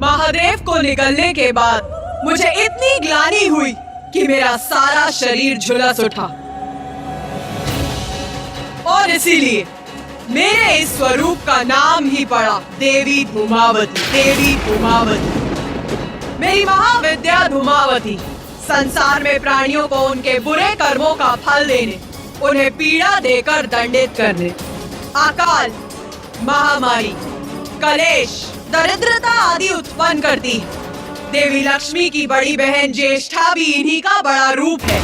महादेव को निकलने के बाद मुझे इतनी ग्लानि हुई कि मेरा सारा शरीर झुलस उठा और इसीलिए मेरे इस स्वरूप का नाम ही पड़ा देवी धूमावती। देवी धूमावती, मेरी महाविद्या धूमावती संसार में प्राणियों को उनके बुरे कर्मों का फल देने, उन्हें पीड़ा देकर दंडित करने, अकाल, महामारी, कलेश, दरिद्रता आदि उत्पन्न करती है। देवी लक्ष्मी की बड़ी बहन ज्येष्ठा भी इन्हीं का बड़ा रूप है।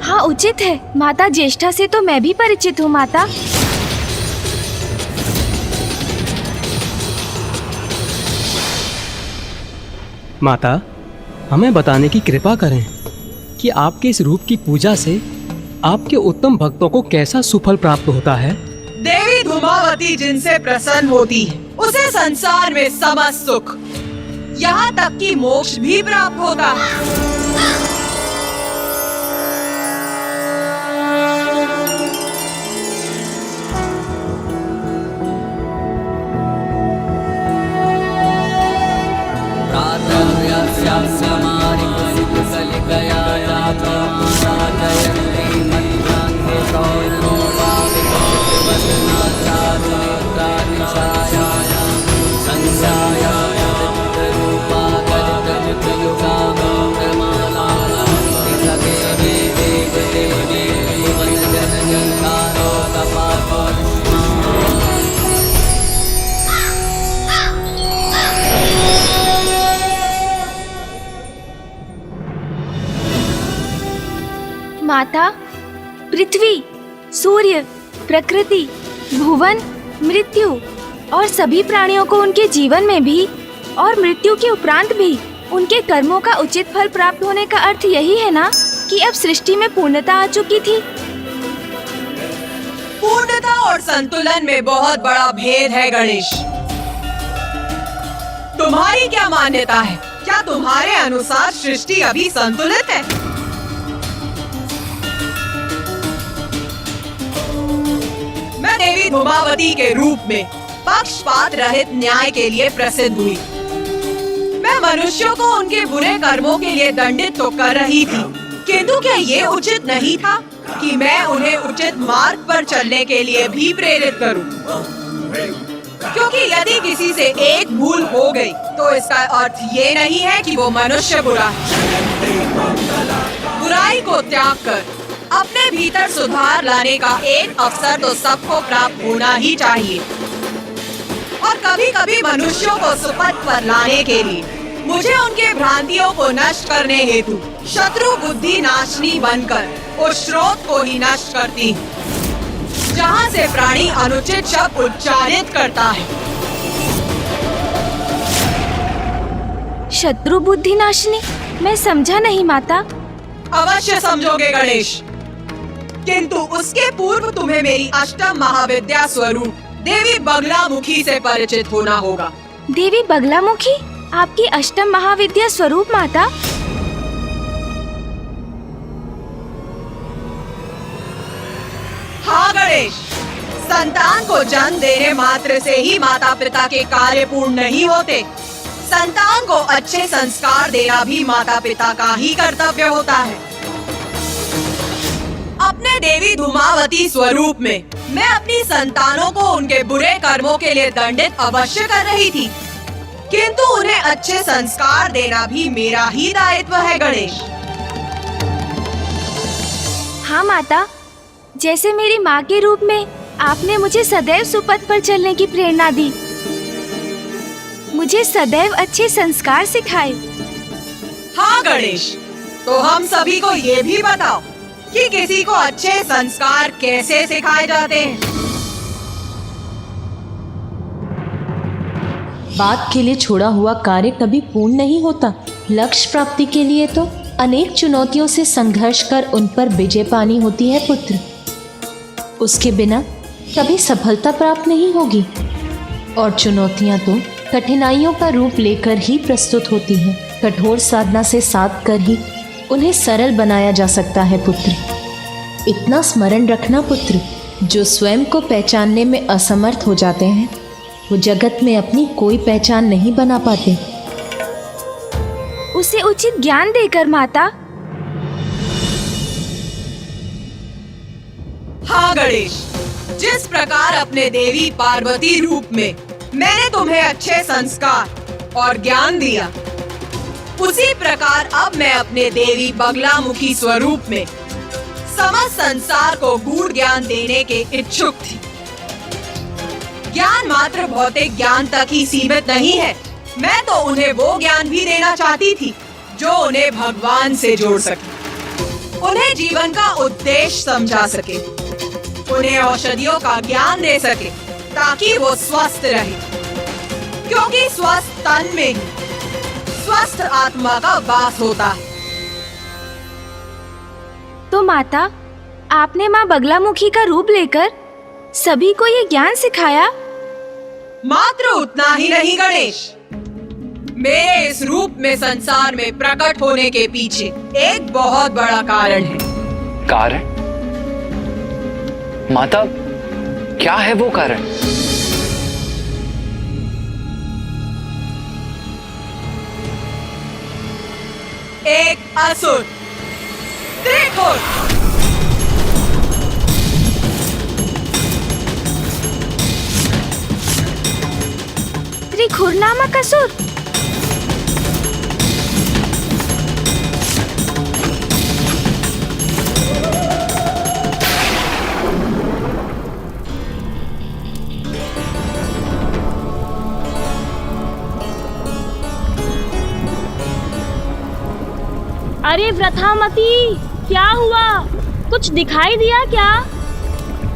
हाँ, उचित है। माता ज्येष्ठा से तो मैं भी परिचित हूँ माता। माता, हमें बताने की कृपा करें कि आपके इस रूप की पूजा से आपके उत्तम भक्तों को कैसा सुफल प्राप्त होता है। देवी धूमावती जिनसे प्रसन्न होती है उसे संसार में समस्त सुख, यहाँ तक कि मोक्ष भी प्राप्त होता है। माता, पृथ्वी, सूर्य, प्रकृति, भुवन, मृत्यु और सभी प्राणियों को उनके जीवन में भी और मृत्यु के उपरांत भी उनके कर्मों का उचित फल प्राप्त होने का अर्थ यही है ना कि अब सृष्टि में पूर्णता आ चुकी थी। पूर्णता और संतुलन में बहुत बड़ा भेद है गणेश। तुम्हारी क्या मान्यता है? क्या तुम्हारे अनुसार सृष्टि अभी संतुलित है? मैं देवी धूमावती के रूप में पक्षपात रहित न्याय के लिए प्रसिद्ध हुई। मैं मनुष्यों को उनके बुरे कर्मों के लिए दंडित तो कर रही थी, किंतु क्या ये उचित नहीं था कि मैं उन्हें उचित मार्ग पर चलने के लिए भी प्रेरित करूं? क्योंकि यदि किसी से एक भूल हो गई तो इसका अर्थ ये नहीं है कि वो मनुष्य बुरा है। बुराई को त्याग कर अपने भीतर सुधार लाने का एक अवसर तो सबको प्राप्त होना ही चाहिए। और कभी कभी मनुष्यों को सुपथ पर लाने के लिए मुझे उनके भ्रांतियों को नष्ट करने हेतु शत्रु बुद्धि नाशनी बनकर उस स्रोत को ही नष्ट करती हूँ जहाँ से प्राणी अनुचित शब्द उच्चारित करता है। शत्रु बुद्धि नाशनी? मैं समझा नहीं माता। अवश्य समझोगे गणेश, किंतु उसके पूर्व तुम्हें मेरी अष्टम महाविद्या स्वरूप देवी बगलामुखी से परिचित होना होगा। देवी बगलामुखी? आपकी अष्टम महाविद्या स्वरूप माता? हाँ गणेश, संतान को जन्म देने मात्र से ही माता पिता के कार्य पूर्ण नहीं होते। संतान को अच्छे संस्कार देना भी माता पिता का ही कर्तव्य होता है। अपने देवी धूमावती स्वरूप में मैं अपनी संतानों को उनके बुरे कर्मों के लिए दंडित अवश्य कर रही थी, किंतु उन्हें अच्छे संस्कार देना भी मेरा ही दायित्व है गणेश। हाँ माता, जैसे मेरी माँ के रूप में आपने मुझे सदैव सुपथ पर चलने की प्रेरणा दी, मुझे सदैव अच्छे संस्कार सिखाए। हाँ गणेश, तो हम सभी को ये भी बताओ कि किसी को अच्छे संस्कार कैसे सिखाए जाते हैं। बात के लिए छोड़ा हुआ कार्य कभी पूर्ण नहीं होता। लक्ष्य प्राप्ति के लिए तो अनेक चुनौतियों से संघर्ष कर उन पर विजय पानी होती है पुत्र। उसके बिना कभी सफलता प्राप्त नहीं होगी। और चुनौतियां तो कठिनाइयों का रूप लेकर ही प्रस्तुत होती हैं। कठोर साधना से साध कर ही उन्हें सरल बनाया जा सकता है पुत्र। इतना स्मरण रखना पुत्र जो स्वयं को पहचानने में असमर्थ हो जाते हैं वो जगत में अपनी कोई पहचान नहीं बना पाते। उसे उचित ज्ञान देकर माता। हाँ गणेश, जिस प्रकार अपने देवी पार्वती रूप में मैंने तुम्हें अच्छे संस्कार और ज्ञान दिया, उसी प्रकार अब मैं अपने देवी बगलामुखी स्वरूप में समस्त संसार को गूढ़ ज्ञान देने के इच्छुक थी। ज्ञान मात्र भौतिक ज्ञान तक ही सीमित नहीं है। मैं तो उन्हें वो ज्ञान भी देना चाहती थी जो उन्हें भगवान से जोड़ सके, उन्हें जीवन का उद्देश्य समझा सके, उन्हें औषधियों का ज्ञान दे सके ताकि वो स्वस्थ रहे, क्योंकि स्वस्थ तन में ही स्वस्थ आत्मा का वास होता है। तो माता, आपने माँ बगलामुखी का रूप लेकर सभी को ये ज्ञान सिखाया? मात्र उतना ही नहीं गणेश, मेरे इस रूप में संसार में प्रकट होने के पीछे एक बहुत बड़ा कारण है। कारण? माता, क्या है वो कारण? एक असुर त्रिखुर। त्रिखुर नामक असुर? अरे व्रथामती, क्या हुआ? कुछ दिखाई दिया क्या?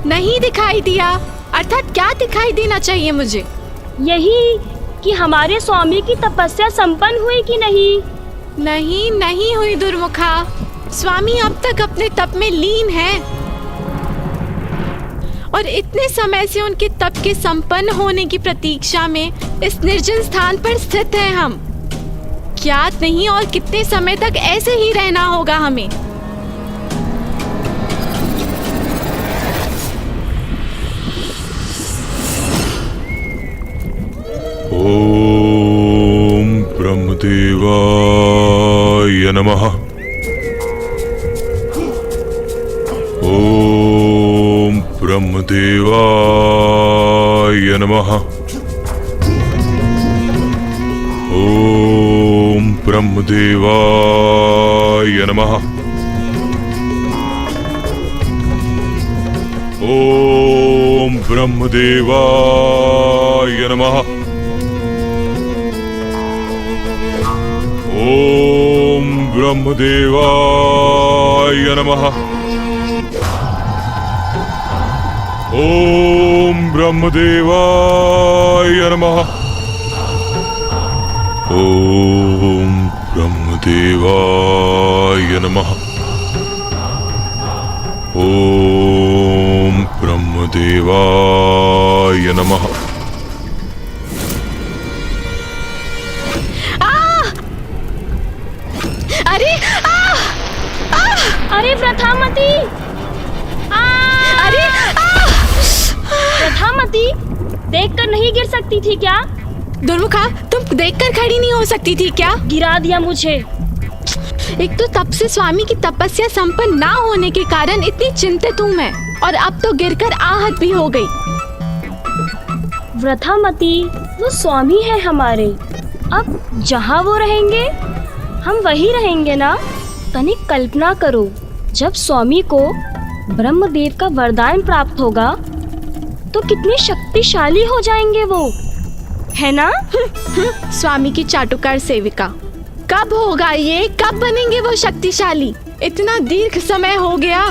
नहीं दिखाई दिया। अर्थात क्या दिखाई देना चाहिए मुझे? यही कि हमारे स्वामी की तपस्या संपन्न हुई कि नहीं? नहीं, नहीं हुई दुर्मुखा। स्वामी अब तक अपने तप में लीन है और इतने समय से उनके तप के संपन्न होने की प्रतीक्षा में इस निर्जन स्थान पर स्थित हैं हम। ज्ञात नहीं और कितने समय तक ऐसे ही रहना होगा हमें। ओम ब्रह्मदेवाय नमः। ओम ब्रह्मदेवाय नमः। ओम ब्रह्मदेवाय नमः। ओम ब्रह्मदेवाय नमः। ओम ब्रह्मदेवाय नमः। ओम ब्रह्मदेवाय नमः। ओम ब्रह्मदेवाय नमः। ओम ब्रह्मदेवाय नमः। अरे व्रथामती! अरे व्रथामती, देखकर नहीं गिर सकती थी क्या? दुर्मुखा, तुम देखकर खड़ी नहीं हो सकती थी क्या? गिरा दिया मुझे। एक तो तब से स्वामी की तपस्या संपन्न ना होने के कारण इतनी चिंतित हूँ मैं, और अब तो गिरकर आहत भी हो गई। व्रथामती, वो स्वामी है हमारे। अब जहाँ वो रहेंगे हम वही रहेंगे ना। तनिक कल्पना करो, जब स्वामी को ब्रह्मदेव का वरदान प्राप्त होगा तो कितने शक्तिशाली हो जाएंगे वो, है ना? स्वामी की चाटुकार सेविका, कब होगा ये? कब बनेंगे वो शक्तिशाली? इतना दीर्घ समय हो गया,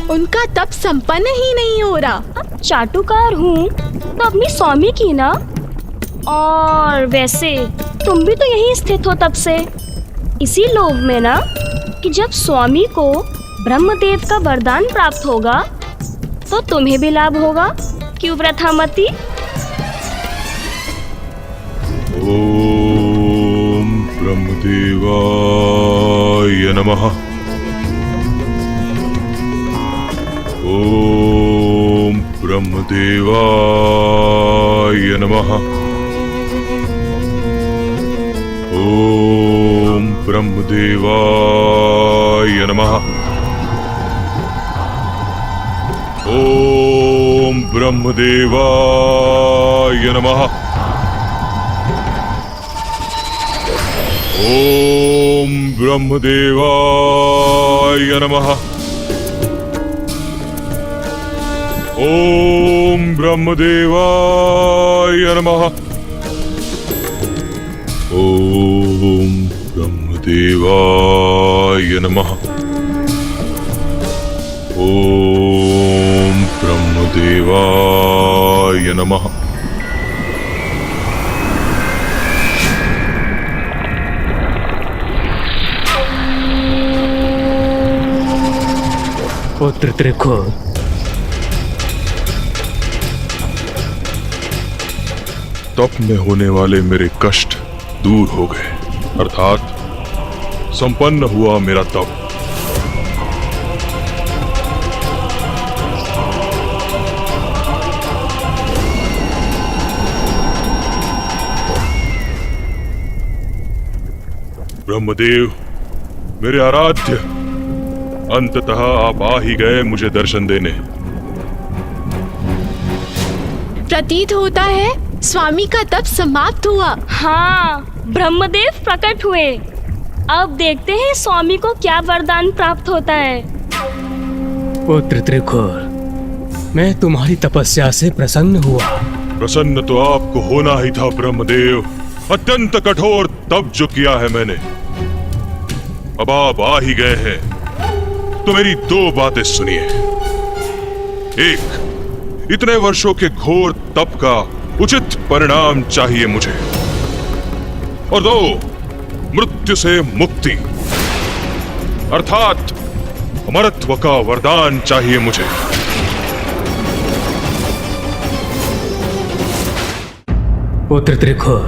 उनका तप संपन्न ही नहीं हो रहा। अब चाटुकार हूँ तो अपनी स्वामी की ना। और वैसे तुम भी तो यहीं स्थित हो तब से, इसी लोभ में ना कि जब स्वामी को ब्रह्मदेव का वरदान प्राप्त होगा तो तुम्हें भी लाभ होगा। क्यों व्रथामती? ओम ब्रह्मदेवाय नमः। ओम ब्रह्मदेवाय नमः। ओम ब्रह्मदेवाय नमः। ओम ब्रह्मदेवाय नमः। ओम ब्रह्मदेवाय नमः। ओम ब्रह्मदेवाय नमः। ओम ब्रह्मदेवाय नमः। ओम ब्रह्मदेवाय नमः। पुत्र त्रिकुर, तप में होने वाले मेरे कष्ट दूर हो गए, अर्थात संपन्न हुआ मेरा तप। ब्रह्मदेव, मेरे आराध्य, अंततः आप आ ही गए मुझे दर्शन देने। प्रतीत होता है स्वामी का तप समाप्त हुआ। हाँ, ब्रह्मदेव प्रकट हुए। अब देखते हैं स्वामी को क्या वरदान प्राप्त होता है। पुत्र त्रिकुर, मैं तुम्हारी तपस्या से प्रसन्न हुआ। प्रसन्न तो आपको होना ही था ब्रह्मदेव। अत्यंत कठोर तप जो किया है मैंने, अब आप आ ही गए हैं तो मेरी दो बातें सुनिए। एक, इतने वर्षों के घोर तप का उचित परिणाम चाहिए मुझे, और दो, मृत्यु से मुक्ति अर्थात अमरत्व का वरदान चाहिए मुझे। पुत्र त्रिकुर,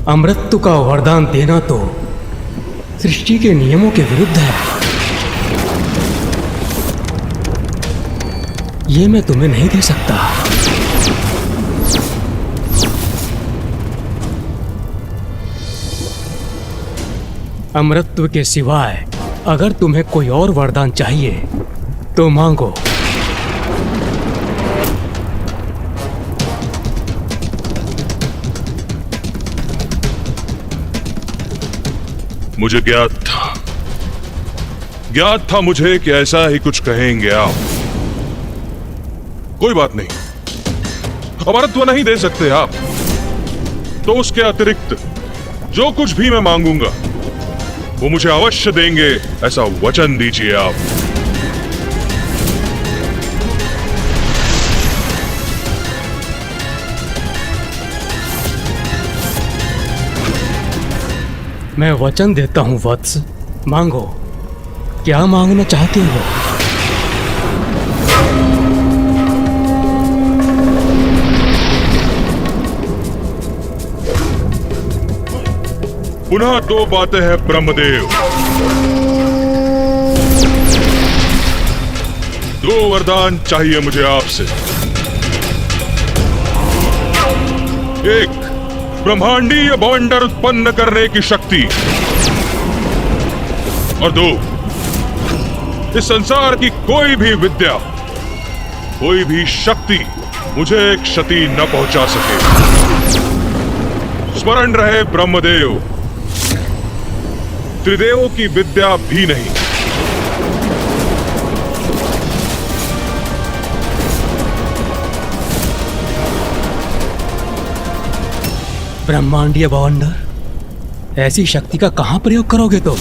अमृत्यु का वरदान देना तो सृष्टि के नियमों के विरुद्ध है। ये मैं तुम्हें नहीं दे सकता। अमृतत्व के सिवाय अगर तुम्हें कोई और वरदान चाहिए तो मांगो। मुझे ज्ञात था मुझे कि ऐसा ही कुछ कहेंगे आप। कोई बात नहीं, अमरत्व नहीं दे सकते आप तो उसके अतिरिक्त जो कुछ भी मैं मांगूंगा वो मुझे अवश्य देंगे, ऐसा वचन दीजिए आप। मैं वचन देता हूं वत्स, मांगो। क्या मांगना चाहते हो? पुनः दो बातें हैं ब्रह्मदेव। दो वरदान चाहिए मुझे आपसे। एक, ब्रह्मांडीय बवंडर उत्पन्न करने की शक्ति, और दो, इस संसार की कोई भी विद्या, कोई भी शक्ति मुझे क्षति न पहुंचा सके। स्मरण रहे ब्रह्मदेव, त्रिदेवों की विद्या भी नहीं। ब्रह्मांडीय बवंडर, ऐसी शक्ति का कहां प्रयोग करोगे तुम?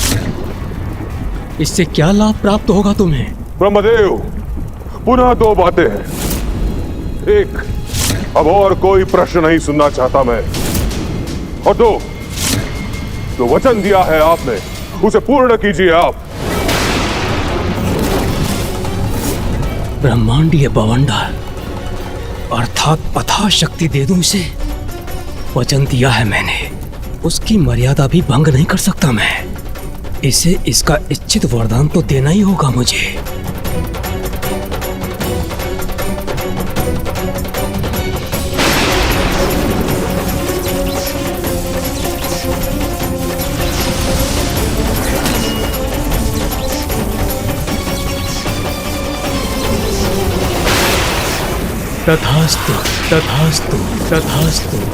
इससे क्या लाभ प्राप्त होगा तुम्हें? ब्रह्मदेव, पुनः दो बातें हैं। एक, अब और कोई प्रश्न नहीं सुनना चाहता मैं, और दो, जो वचन दिया है आपने उसे पूर्ण कीजिए आप। ब्रह्मांडीय बवंडर अर्थात पथा शक्ति दे दूं इसे। वचन दिया है मैंने, उसकी मर्यादा भी भंग नहीं कर सकता मैं। इसे इसका इच्छित वरदान तो देना ही होगा मुझे। तथास्तु तथास्तु तथास्तु।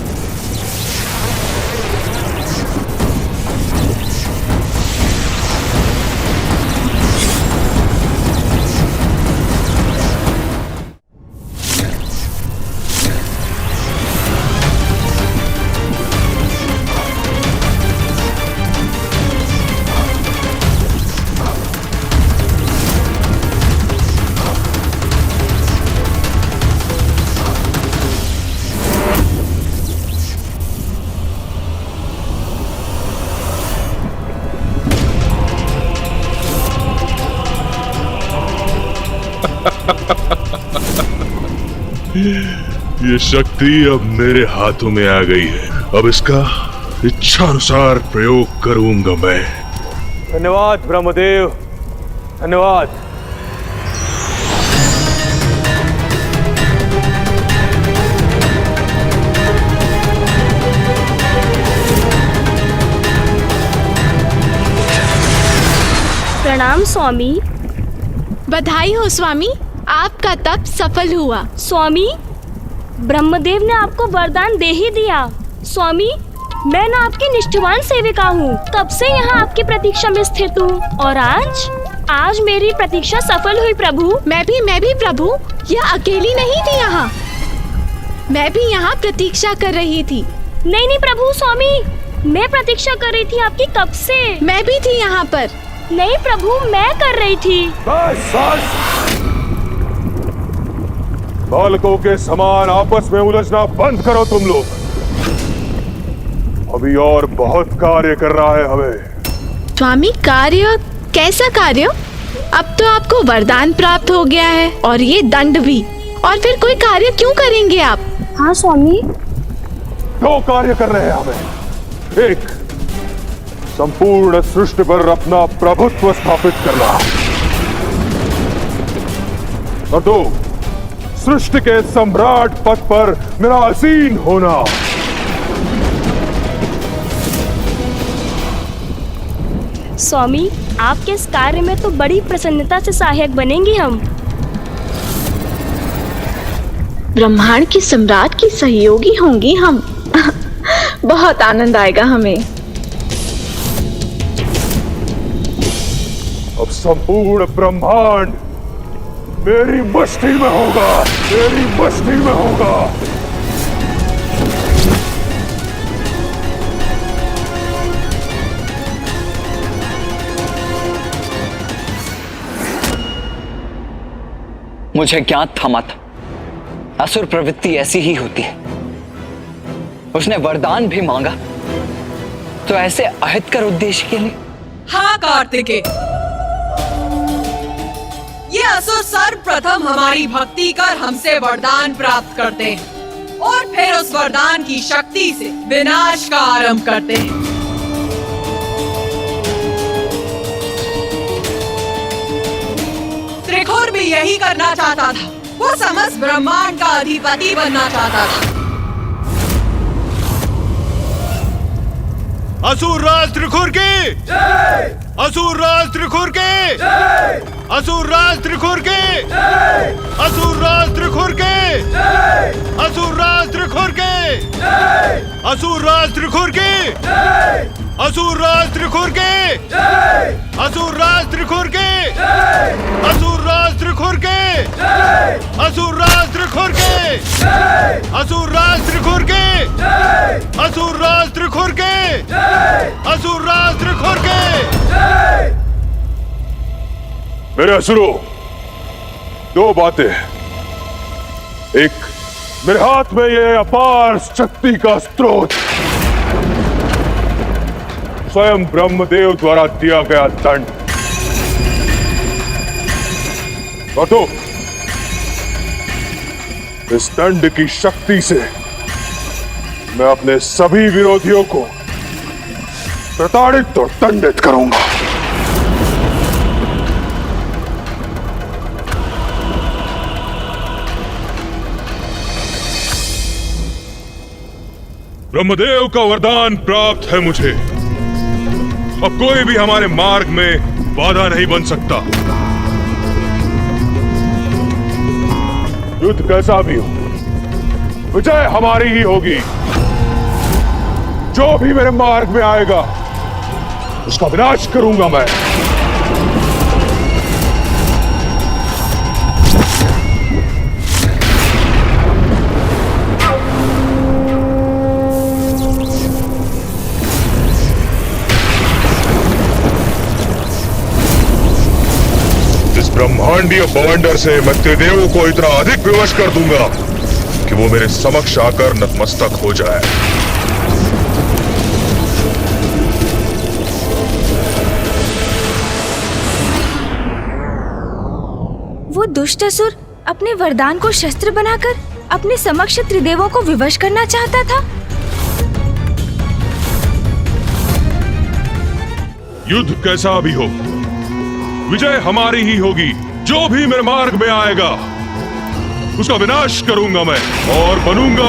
ये शक्ति अब मेरे हाथों में आ गई है। अब इसका इच्छानुसार प्रयोग करूंगा मैं। धन्यवाद ब्रह्मदेव, धन्यवाद। प्रणाम स्वामी। बधाई हो स्वामी, आपका तप सफल हुआ। स्वामी, ब्रह्मदेव ने आपको वरदान दे ही दिया। स्वामी, मैं ना आपकी निष्ठावान सेविका हूँ, तब से यहाँ आपकी प्रतीक्षा में स्थित हूँ और आज मेरी प्रतीक्षा सफल हुई प्रभु। मैं भी प्रभु, यह अकेली नहीं थी यहाँ, मैं भी यहाँ प्रतीक्षा कर रही थी। नहीं प्रभु, स्वामी मैं प्रतीक्षा कर रही थी आपकी कब से। मैं भी थी यहाँ पर। नहीं प्रभु, मैं कर रही थी। बालकों के समान आपस में उलझना बंद करो तुम लोग। अभी और बहुत कार्य कर रहा है हमें। स्वामी, कार्य? कैसा कार्य? अब तो आपको वरदान प्राप्त हो गया है और ये दंड भी, और फिर कोई कार्य क्यों करेंगे आप? हाँ स्वामी। 2 कार्य कर रहे हैं हमें। 1, संपूर्ण सृष्टि पर अपना प्रभुत्व स्थापित करना, और 2, सृष्टि के सम्राट पद पर मेरा आसीन होना। स्वामी, आपके इस कार्य में तो बड़ी प्रसन्नता से सहायक बनेंगे हम। ब्रह्मांड की सम्राट की सहयोगी होंगी हम। बहुत आनंद आएगा हमें। अब संपूर्ण ब्रह्मांड मेरी मस्ती में होगा, मेरी मस्ती में होगा। मुझे ज्ञात था माता, असुर प्रवृत्ति ऐसी ही होती है। उसने वरदान भी मांगा तो ऐसे अहितकर उद्देश्य के लिए। हाँ कार्तिकेय, ये असुर सर्वप्रथम हमारी भक्ति कर हमसे वरदान प्राप्त करते हैं और फिर उस वरदान की शक्ति से विनाश का आरंभ करते हैं। त्रिखुर भी यही करना चाहता था, वो समस्त ब्रह्मांड का अधिपति बनना चाहता था। असुर राज त्रिखुर के जय! असुर राज त्रिखुर के जय! असुर राज त्रिखुर के जय! असुर राज त्रिखुर के जय! असुर राज त्रिखुर के जय! असुर राज त्रिखुर के जय! असुर राज त्रिखुर के जय! असुर राज त्रिखुर के जय! असुर राज त्रिखुर के जय! असुर राज त्रिखुर के जय! असुर राज त्रिखुर के जय! असुर राज त्रिखुर के जय! असुर राज त्रिखुर के जय! मेरे असुरों, 2 बातें। 1, मेरे हाथ में ये अपार शक्ति का स्रोत, स्वयं ब्रह्मदेव द्वारा दिया गया दंड। और 2, इस दंड की शक्ति से मैं अपने सभी विरोधियों को प्रताड़ित और दंडित करूंगा। ब्रह्मदेव का वरदान प्राप्त है मुझे। अब कोई भी हमारे मार्ग में बाधा नहीं बन सकता। युद्ध कैसा भी हो, विजय हमारी ही होगी। जो भी मेरे मार्ग में आएगा उसका विनाश करूंगा मैं। इस ब्रह्मांडीय बवंडर से मैं त्रिदेवों को इतना अधिक विवश कर दूंगा कि वो मेरे समक्ष आकर नतमस्तक हो जाए। वो दुष्ट असुर अपने वरदान को शस्त्र बनाकर अपने समक्ष त्रिदेवों को विवश करना चाहता था। युद्ध कैसा भी हो, विजय हमारी ही होगी। जो भी मेरे मार्ग में आएगा उसका विनाश करूंगा मैं और बनूंगा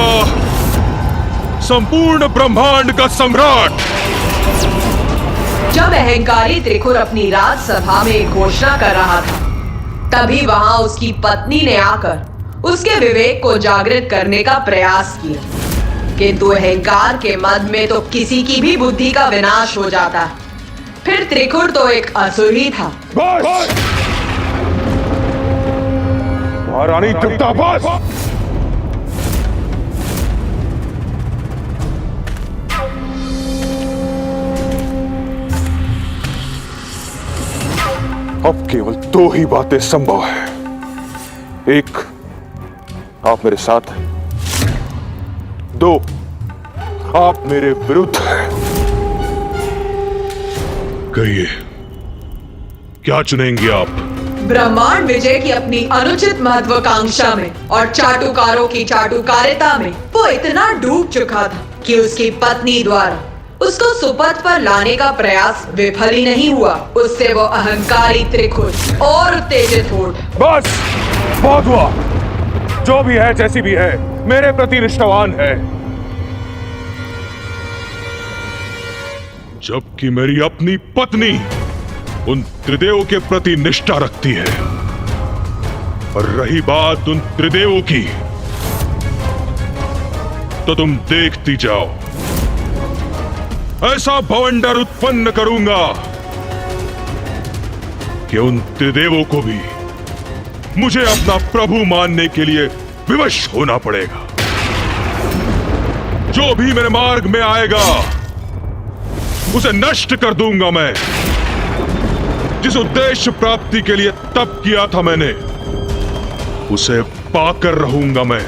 संपूर्ण ब्रह्मांड का सम्राट। जब अहंकारी त्रिकुर अपनी राजसभा में घोषणा कर रहा था, तभी वहां उसकी पत्नी ने आकर उसके विवेक को जागृत करने का प्रयास किया। किंतु अहंकार के मद में तो किसी की भी बुद्धि का विनाश हो जाता। फिर त्रिकुर तो एक असुर ही था। महारानी तृप्ता बस। अब केवल दो ही बातें संभव है। एक, आप मेरे साथ हैं। दो, आप मेरे विरुद्ध हैं। कहिए, क्या चुनेंगे आप? ब्रह्मांड विजय की अपनी अनुचित महत्वाकांक्षा में और चाटुकारों की चाटुकारिता में वो इतना डूब चुका था कि उसकी पत्नी द्वारा उसको सुपथ पर लाने का प्रयास विफल ही नहीं हुआ। उससे वो अहंकारी त्रिकुर और उत्तेजित हो उठा। बस, बहुत हुआ। जो भी है, जैसी भी है, मेरे प्रति निष्ठावान है। जबकि मेरी अपनी पत्नी उन त्रिदेवों के प्रति निष्ठा रखती है। और रही बात उन त्रिदेवों की, तो तुम देखती जाओ। ऐसा भवंडर उत्पन्न करूंगा कि उन त्रिदेवों को भी मुझे अपना प्रभु मानने के लिए विवश होना पड़ेगा। जो भी मेरे मार्ग में आएगा उसे नष्ट कर दूंगा मैं। जिस उद्देश्य प्राप्ति के लिए तप किया था मैंने, उसे पाकर रहूंगा मैं।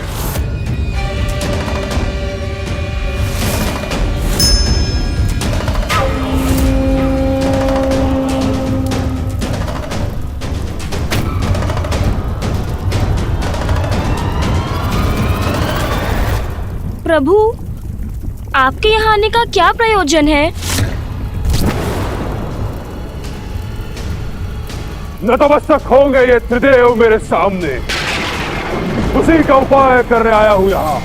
प्रभु, आपके यहाँ आने का क्या प्रयोजन है? नतमस्तक होंगे ये त्रिदेव मेरे सामने। उसी का उपाय करने आया हूं यहां।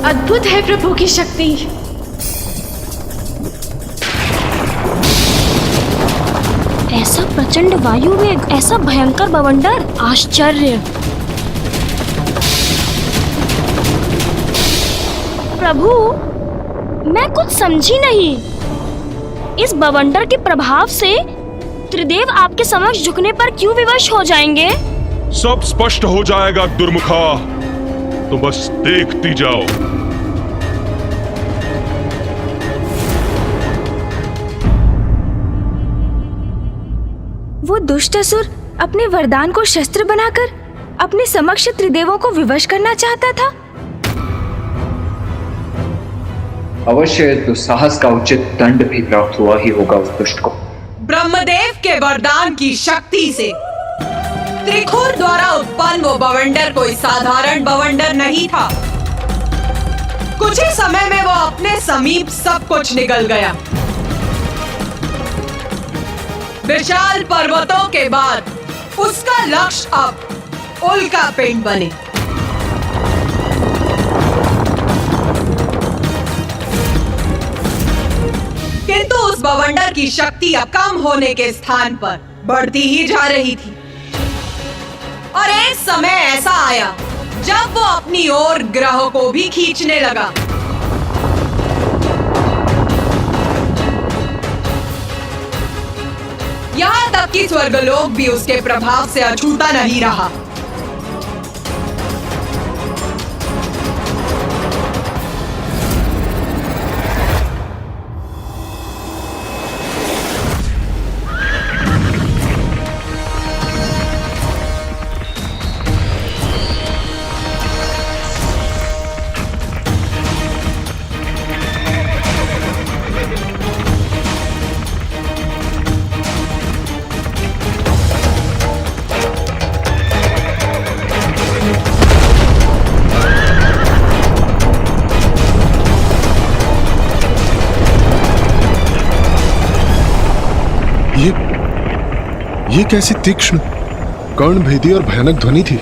अद्भुत है प्रभु की शक्ति। ऐसा प्रचंड वायु वेग, ऐसा भयंकर बवंडर, आश्चर्य। प्रभु, मैं कुछ समझी नहीं। इस बवंडर के प्रभाव से त्रिदेव आपके समक्ष झुकने पर क्यों विवश हो जाएंगे? सब स्पष्ट हो जाएगा दुर्मुखा, तुम बस देखती जाओ। वो दुष्ट असुर अपने वरदान को शस्त्र बनाकर अपने समक्ष त्रिदेवों को विवश करना चाहता था। अवश्य दुस्साहस का उचित दंड भी प्राप्त हुआ ही होगा उस दुष्ट को। ब्रह्मदेव के वरदान की शक्ति से त्रिखुर द्वारा उत्पन्न वो बवंडर कोई साधारण बवंडर नहीं था। कुछ ही समय में वो अपने समीप सब कुछ निगल गया। विशाल पर्वतों के बाद उसका लक्ष्य अब उल्का पिंड बने। किंतु उस बवंडर की शक्ति अब कम होने के स्थान पर बढ़ती ही जा रही थी और एक समय ऐसा आया जब वो अपनी ओर ग्रहों को भी खींचने लगा। यहाँ तक कि स्वर्गलोक भी उसके प्रभाव से अछूता नहीं रहा। ये कैसी तीक्ष्ण, कर्णभेदी और भयानक ध्वनि थी।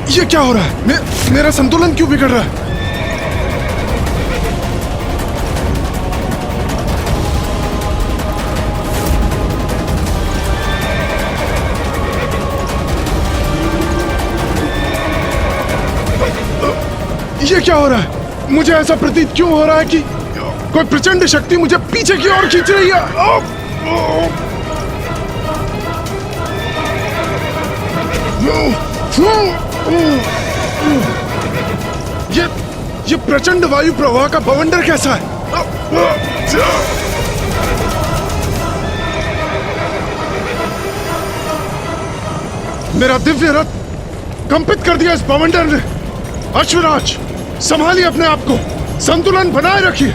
ये क्या हो रहा है? मेरा संतुलन क्यों बिगड़ रहा है? ये क्या हो रहा है? मुझे ऐसा प्रतीत क्यों हो रहा है कि कोई प्रचंड शक्ति मुझे पीछे की ओर खींच रही है। ये प्रचंड वायु प्रवाह का बवंडर कैसा है? मेरा दिव्य रथ कंपित कर दिया इस बवंडर ने। अश्वराज, संभालिए अपने आप को, संतुलन बनाए रखिए।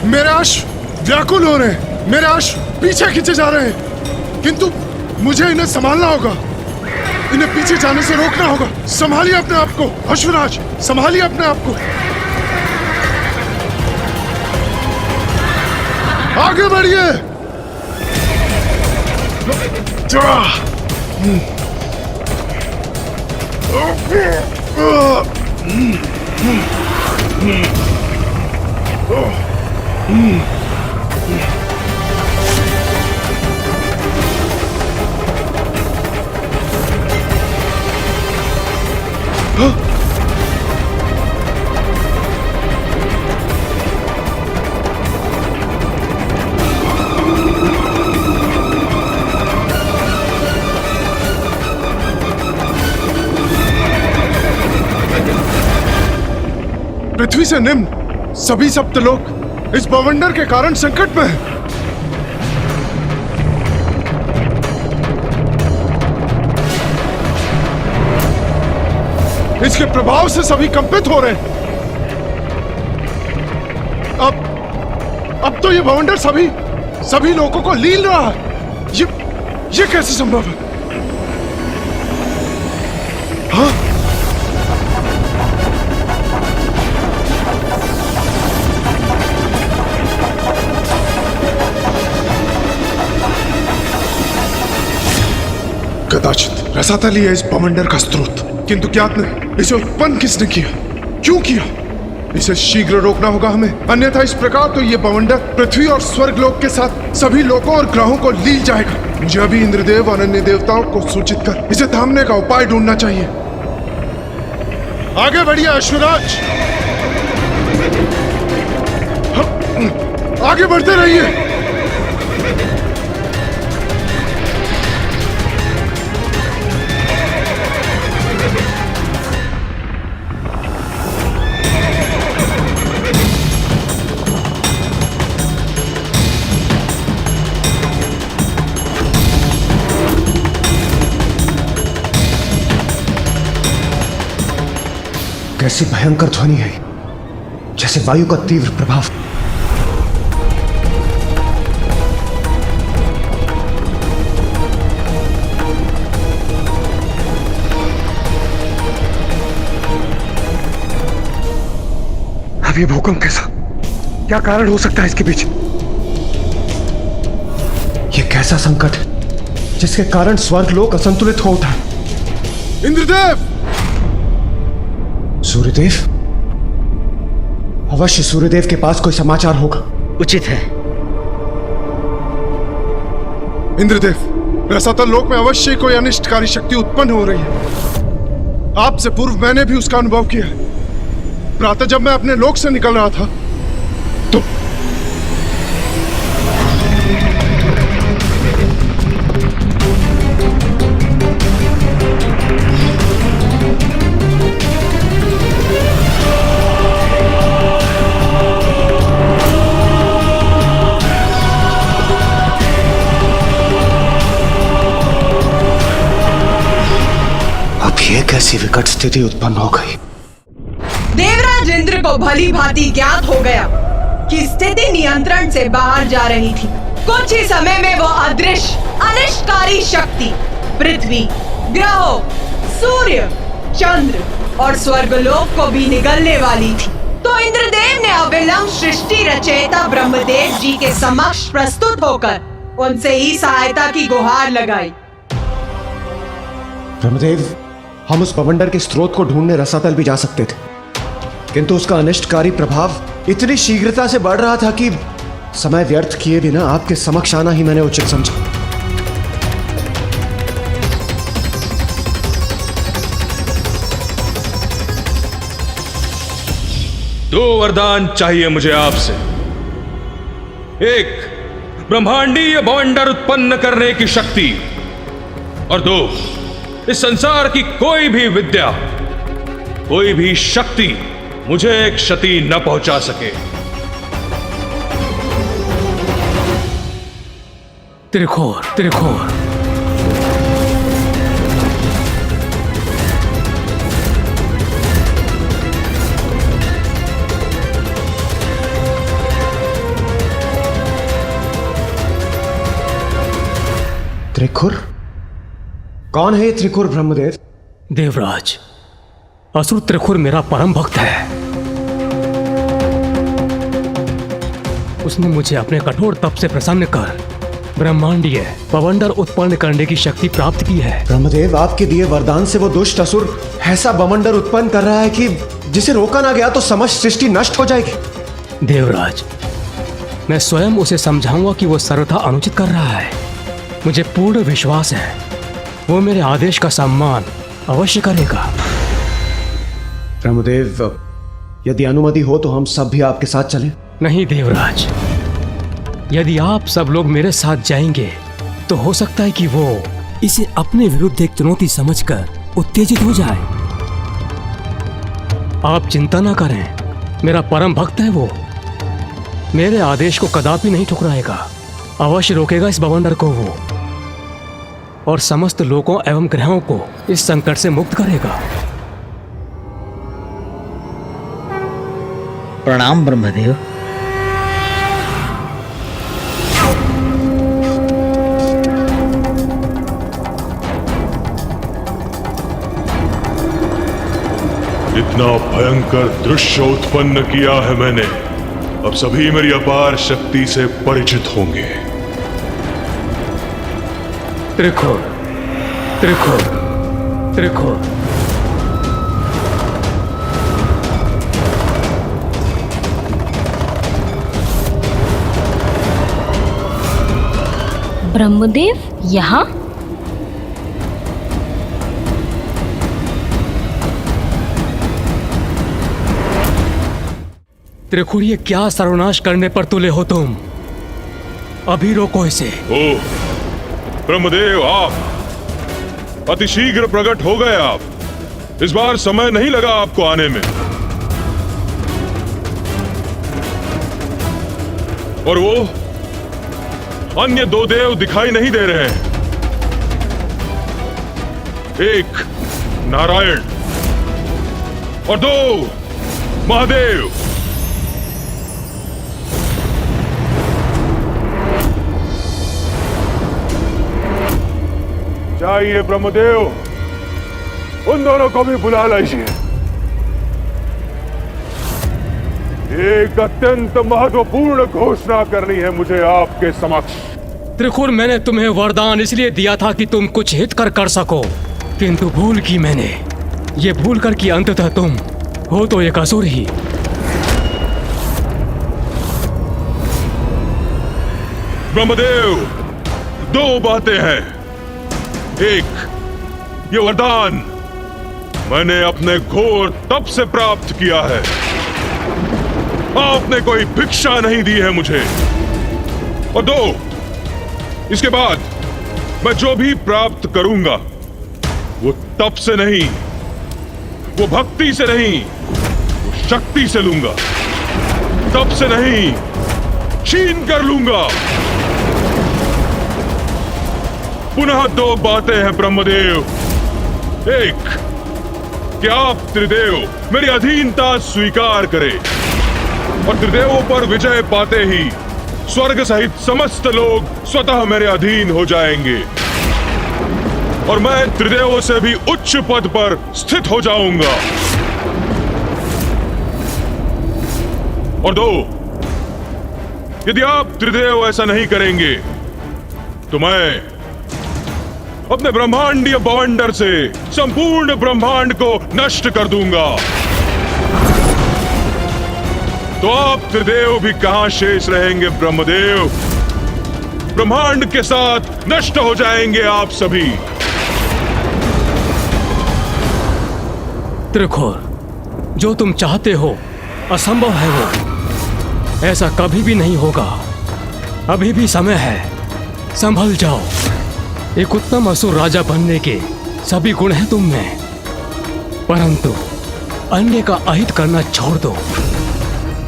मेरे अश्व व्याकुल हो रहे हैं, मेरे अश्व पीछे खींचे जा रहे हैं, किंतु मुझे इन्हें संभालना होगा, इन्हें पीछे जाने से रोकना होगा। संभालिए अपने आप को अश्वराज, संभालिए अपने आप को। आगे बढ़िए। पृथ्वी से निम्न सभी सप्तलोक इस बवंडर के कारण संकट में है। इसके प्रभाव से सभी कंपित हो रहे हैं। अब तो ये बवंडर सभी लोगों को लील रहा है। ये कैसे संभव है? हाँ? कदाचित रसातली है इस बवंडर का स्रोत। किंतु ज्ञात नहीं इसे उत्पन्न किसने किया, क्यों किया। इसे शीघ्र रोकना होगा हमें, अन्यथा इस प्रकार तो ये बवंडर पृथ्वी और स्वर्गलोक के साथ सभी लोकों और ग्रहों को लील जाएगा। मुझे अभी इंद्रदेव और अन्य देवताओं को सूचित कर इसे थामने का उपाय ढूंढना चाहिए। आगे बढ़िए अश्वराज, आगे बढ़ते रहिए। कैसी भयंकर ध्वनि है, जैसे वायु का तीव्र प्रभाव। अब ये भूकंप कैसा, क्या कारण हो सकता है इसके पीछे? ये कैसा संकट है जिसके कारण स्वर्गलोक असंतुलित हो उठा? इंद्रदेव! सूर्यदेव, अवश्य सूर्यदेव के पास कोई समाचार होगा। उचित है। इंद्रदेव, रसातल लोक में अवश्य कोई अनिष्टकारी शक्ति उत्पन्न हो रही है। आपसे पूर्व मैंने भी उसका अनुभव किया है। प्रातः जब मैं अपने लोक से निकल रहा था तो ये कैसी विकट स्थिति उत्पन्न हो गई। देवराज इंद्र को भली भांति ज्ञात हो गया कि स्थिति नियंत्रण से बाहर जा रही थी। कुछ ही समय में वो अदृश्य अनिष्टकारी शक्ति पृथ्वी, ग्रहों, सूर्य, चंद्र और स्वर्गलोक को भी निगलने वाली थी। तो इंद्रदेव ने अविलंब सृष्टि रचयिता ब्रह्मदेव जी के समक्ष प्रस्तुत होकर उनसे ही सहायता की गुहार लगाई। ब्रह्मदेव, हम उस बवंडर के स्रोत को ढूंढने रसातल भी जा सकते थे, किंतु उसका अनिष्टकारी प्रभाव इतनी शीघ्रता से बढ़ रहा था कि समय व्यर्थ किए बिना आपके समक्ष आना ही मैंने उचित समझा। दो वरदान चाहिए मुझे आपसे। एक, ब्रह्मांडीय बवंडर उत्पन्न करने की शक्ति, और दो, इस संसार की कोई भी विद्या, कोई भी शक्ति मुझे एक क्षति न पहुंचा सके। त्रिखोर, त्रिखोर। त्रिखुर? कौन है ये त्रिखुर ब्रह्मदेव? देवराज, असुर त्रिखुर मेरा परम भक्त है। उसने मुझे अपने कठोर तप से प्रसन्न कर ब्रह्मांडीय बवंडर उत्पन्न करने की शक्ति प्राप्त की है। ब्रह्मदेव, आपके दिए वरदान से वो दुष्ट असुर ऐसा बवंडर उत्पन्न कर रहा है कि जिसे रोका ना गया तो समस्त सृष्टि नष्ट हो जाएगी। देवराज, मैं स्वयं उसे समझाऊंगा कि वो सर्वथा अनुचित कर रहा है। मुझे पूर्ण विश्वास है वो मेरे आदेश का सम्मान अवश्य करेगा। ब्रह्मदेव, यदि अनुमति हो तो हम सब भी आपके साथ चलें। नहीं देवराज, यदि आप सब लोग मेरे साथ जाएंगे तो हो सकता है कि वो इसे अपने विरुद्ध एक चुनौती समझकर उत्तेजित हो जाए। आप चिंता ना करें, मेरा परम भक्त है वो। मेरे आदेश को कदापि नहीं ठुकराएगा, अवश्य रोकेगा इस बवंडर को वो, और समस्त लोकों एवं ग्रहों को इस संकट से मुक्त करेगा। प्रणाम ब्रह्मदेव। इतना भयंकर दृश्य उत्पन्न किया है मैंने, अब सभी मेरी अपार शक्ति से परिचित होंगे। त्रिखुर, त्रिखुर, त्रिखुर। ब्रह्मदेव यहाँ? त्रिखुर, ये क्या सर्वनाश करने पर तुले हो तुम? अभी रोको इसे। ओ ब्रह्मदेव, आप अतिशीघ्र प्रकट हो गए। आप इस बार समय नहीं लगा आपको आने में। और वो अन्य दो देव दिखाई नहीं दे रहे हैं। एक नारायण और दो महादेव। जाइए ब्रह्मदेव, उन दोनों को भी बुला लीजिए। एक अत्यंत महत्वपूर्ण घोषणा करनी है मुझे आपके समक्ष। त्रिखुर, मैंने तुम्हें वरदान इसलिए दिया था कि तुम कुछ हित कर सको, किंतु भूल की मैंने। ये भूल कर कि अंततः तुम हो तो एक असुर ही। ब्रह्मदेव, दो बातें हैं। एक, ये वरदान मैंने अपने घोर तप से प्राप्त किया है। आपने कोई भिक्षा नहीं दी है मुझे। और दो, इसके बाद मैं जो भी प्राप्त करूंगा वो तप से नहीं, वो भक्ति से नहीं, वो शक्ति से लूंगा। तप से नहीं, छीन कर लूंगा। पुनः दो बातें हैं ब्रह्मदेव। एक, कि आप त्रिदेव मेरी अधीनता स्वीकार करें, और त्रिदेवों पर विजय पाते ही स्वर्ग सहित समस्त लोग स्वतः मेरे अधीन हो जाएंगे और मैं त्रिदेवों से भी उच्च पद पर स्थित हो जाऊंगा। और दो, यदि आप त्रिदेव ऐसा नहीं करेंगे तो मैं अपने ब्रह्मांडीय बवंडर से संपूर्ण ब्रह्मांड को नष्ट कर दूंगा। तो आप त्रिदेव भी कहां शेष रहेंगे ब्रह्मदेव? ब्रह्मांड के साथ नष्ट हो जाएंगे आप सभी। त्रिखुर, जो तुम चाहते हो असंभव है वो। ऐसा कभी भी नहीं होगा। अभी भी समय है, संभल जाओ। एक उत्तम असुर राजा बनने के सभी गुण हैं तुम में, परंतु अन्य का अहित करना छोड़ दो।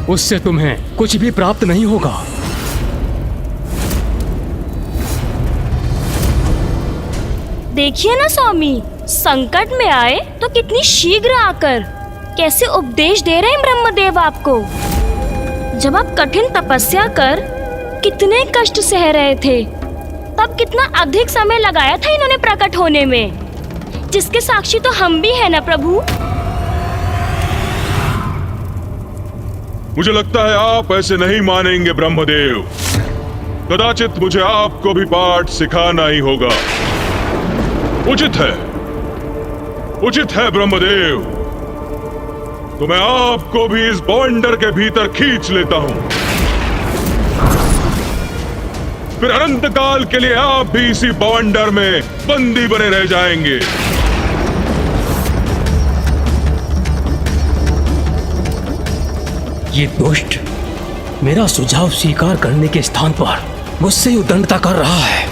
उससे तुम्हें कुछ भी प्राप्त नहीं होगा। देखिए ना स्वामी, संकट में आए तो कितनी शीघ्र आकर कैसे उपदेश दे रहे हैं ब्रह्मदेव आपको। जब आप कठिन तपस्या कर कितने कष्ट सह रहे थे, तब कितना अधिक समय लगाया था इन्होंने प्रकट होने में, जिसके साक्षी तो हम भी हैं ना प्रभु। मुझे लगता है आप ऐसे नहीं मानेंगे ब्रह्मदेव। कदाचित मुझे आपको भी पाठ सिखाना ही होगा। उचित है ब्रह्मदेव। तो मैं आपको भी इस बवंडर के भीतर खींच लेता हूं। फिर अनंत काल के लिए आप भी इसी बवंडर में बंदी बने रह जाएंगे। ये दुष्ट मेरा सुझाव स्वीकार करने के स्थान पर मुझसे उद्दंडता कर रहा है।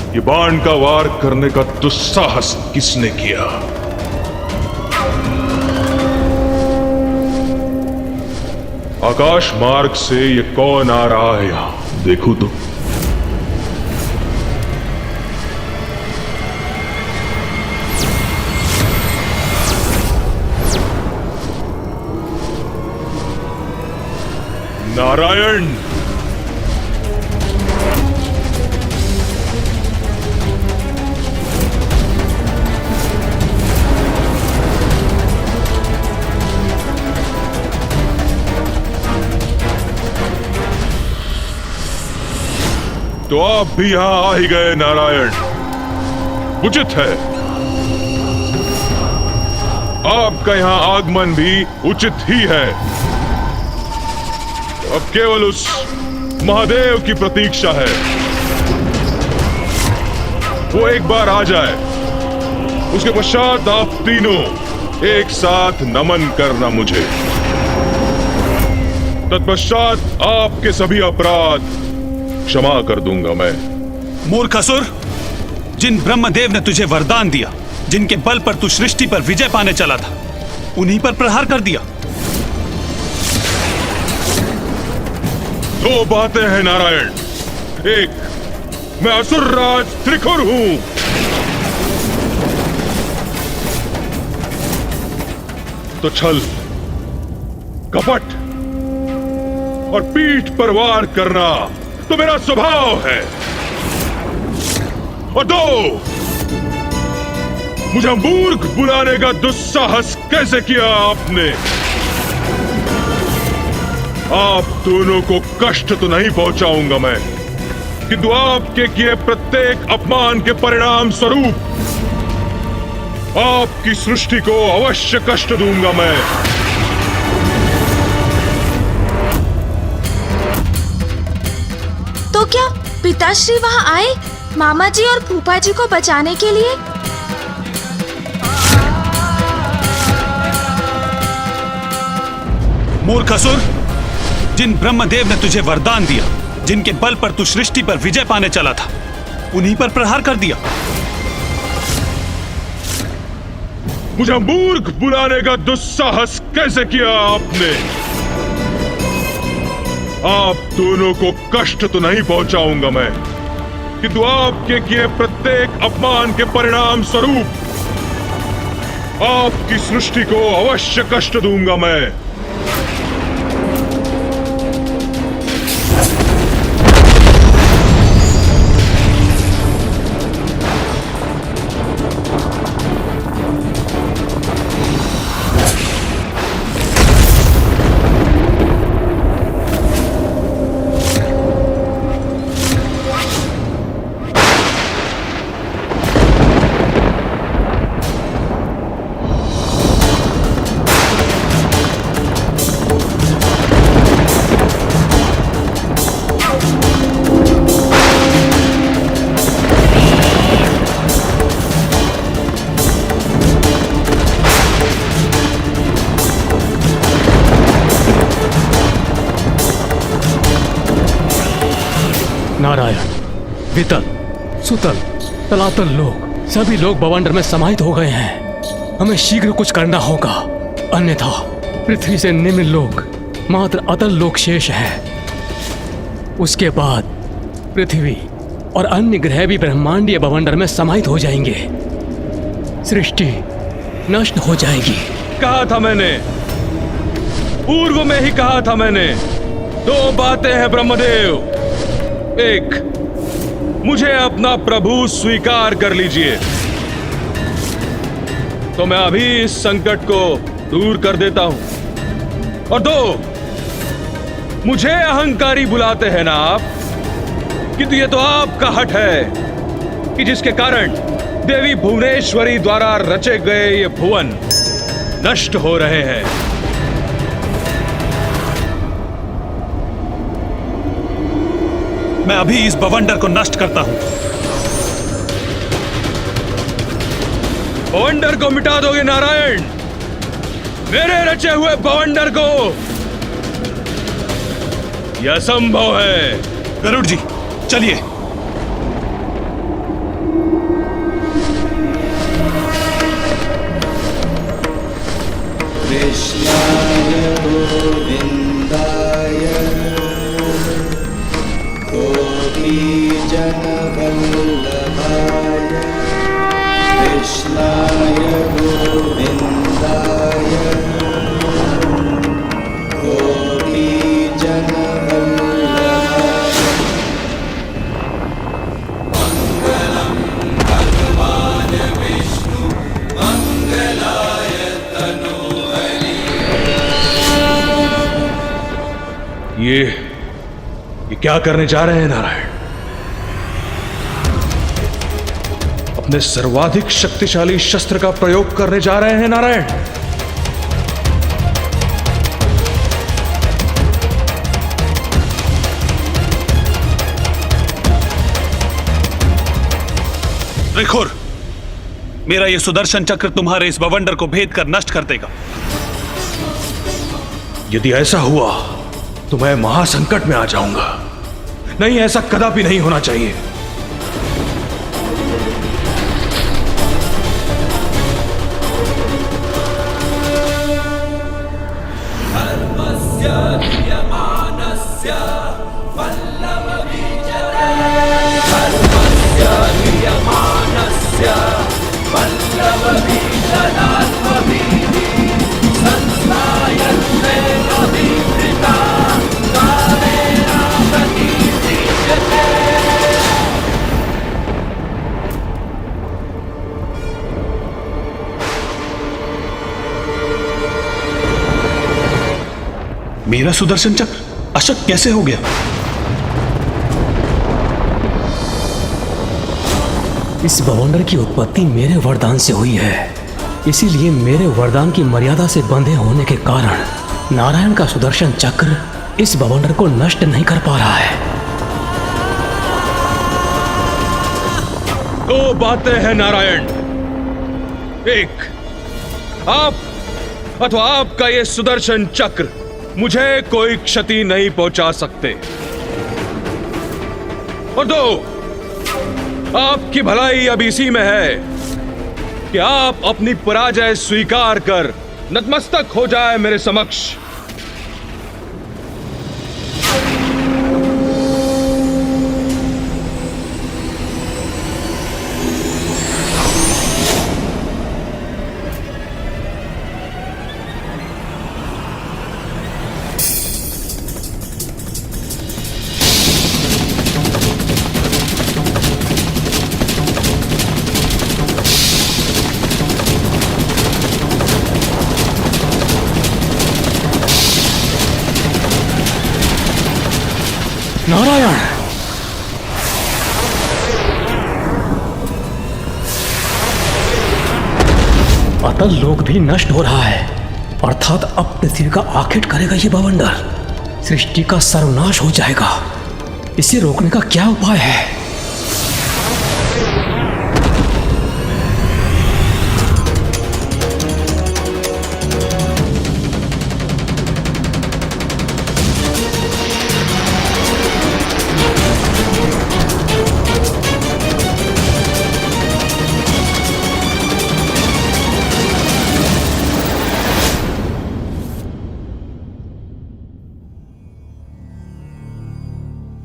ये बाण का वार करने का दुस्साहस किसने किया? आकाश मार्ग से ये कौन आ रहा है यहां? देखो तो। तो आप भी यहां आ ही गए नारायण। उचित है, आपका यहां आगमन भी उचित ही है। अब केवल उस महादेव की प्रतीक्षा है, वो एक बार आ जाए, उसके पश्चात आप तीनों एक साथ नमन करना मुझे। तत्पश्चात आपके सभी अपराध क्षमा कर दूंगा मैं। मूर्ख असुर, जिन ब्रह्मदेव ने तुझे वरदान दिया, जिनके बल पर तू सृष्टि पर विजय पाने चला था, उन्हीं पर प्रहार कर दिया। दो बातें हैं नारायण। एक, मैं असुरराज त्रिखुर हूं, तो छल, कपट और पीठ पर वार करना तो मेरा स्वभाव है। और दो, मुझे मूर्ख बुलाने का दुस्साहस कैसे किया आपने? आप दोनों को कष्ट तो नहीं पहुंचाऊंगा मैं, किंतु आपके किए प्रत्येक अपमान के परिणाम स्वरूप आपकी सृष्टि को अवश्य कष्ट दूंगा मैं। तो क्या पिताश्री वहाँ आए मामा जी और फूफा जी को बचाने के लिए? मूर्ख असुर, जिन ब्रह्मदेव ने तुझे वरदान दिया, जिनके बल पर तू सृष्टि पर विजय पाने चला था, उन्हीं पर प्रहार कर दिया। मुझे मूर्ख बुलाने का दुस्साहस कैसे किया आपने? आप दोनों को कष्ट तो नहीं पहुंचाऊंगा मैं, किंतु आपके किए प्रत्येक अपमान के परिणाम स्वरूप आपकी सृष्टि को अवश्य कष्ट दूंगा मैं। नारायण, वितल, सुतल, तलातल लोग, सभी लोग बवंडर में समाहित हो गए हैं। हमें शीघ्र कुछ करना होगा, अन्यथा पृथ्वी से निम्न लोक मात्र अतल लोक शेष है। उसके बाद पृथ्वी और अन्य ग्रह भी ब्रह्मांडीय बवंडर में समाहित हो जाएंगे, सृष्टि नष्ट हो जाएगी। कहा था मैंने, पूर्व में ही कहा था मैंने, दो बातें हैं ब्रह्मदेव। एक, मुझे अपना प्रभु स्वीकार कर लीजिए, तो मैं अभी इस संकट को दूर कर देता हूं। और दो, मुझे अहंकारी बुलाते हैं ना आप, किंतु ये तो आपका हठ है कि जिसके कारण देवी भुवनेश्वरी द्वारा रचे गए ये भुवन नष्ट हो रहे हैं। मैं अभी इस बवंडर को नष्ट करता हूं। बवंडर को मिटा दोगे नारायण? मेरे रचे हुए बवंडर को? यह असंभव है। गरुड़ जी, चलिए। कृष्णाय गोविंदाय गोपीजनवल्लभाय, कृष्णाय गोविंदाय गोपीजनवल्लभाय। मंगलम भगवान विष्णु मंगलाय तनोहरि। ये क्या करने जा रहे हैं नारायण? अपने सर्वाधिक शक्तिशाली शस्त्र का प्रयोग करने जा रहे हैं नारायण। त्रिखुर, मेरा ये सुदर्शन चक्र तुम्हारे इस बवंडर को भेद कर नष्ट कर देगा। यदि ऐसा हुआ तो मैं महासंकट में आ जाऊंगा। नहीं, ऐसा कदापि नहीं होना चाहिए। मेरा सुदर्शन चक्र अशक्त कैसे हो गया? इस बवंडर की उत्पत्ति मेरे वरदान से हुई है, इसीलिए मेरे वरदान की मर्यादा से बंधे होने के कारण नारायण का सुदर्शन चक्र इस बवंडर को नष्ट नहीं कर पा रहा है। दो बातें हैं नारायण। एक, आप अथवा आपका ये सुदर्शन चक्र मुझे कोई क्षति नहीं पहुंचा सकते, और दो, आपकी भलाई अब इसी में है कि आप अपनी पराजय स्वीकार कर नतमस्तक हो जाए मेरे समक्ष। नारायण, अतल लोक भी नष्ट हो रहा है, अर्थात अब पृथ्वी का आखेट करेगा ये बवंडर। सृष्टि का सर्वनाश हो जाएगा। इसे रोकने का क्या उपाय है?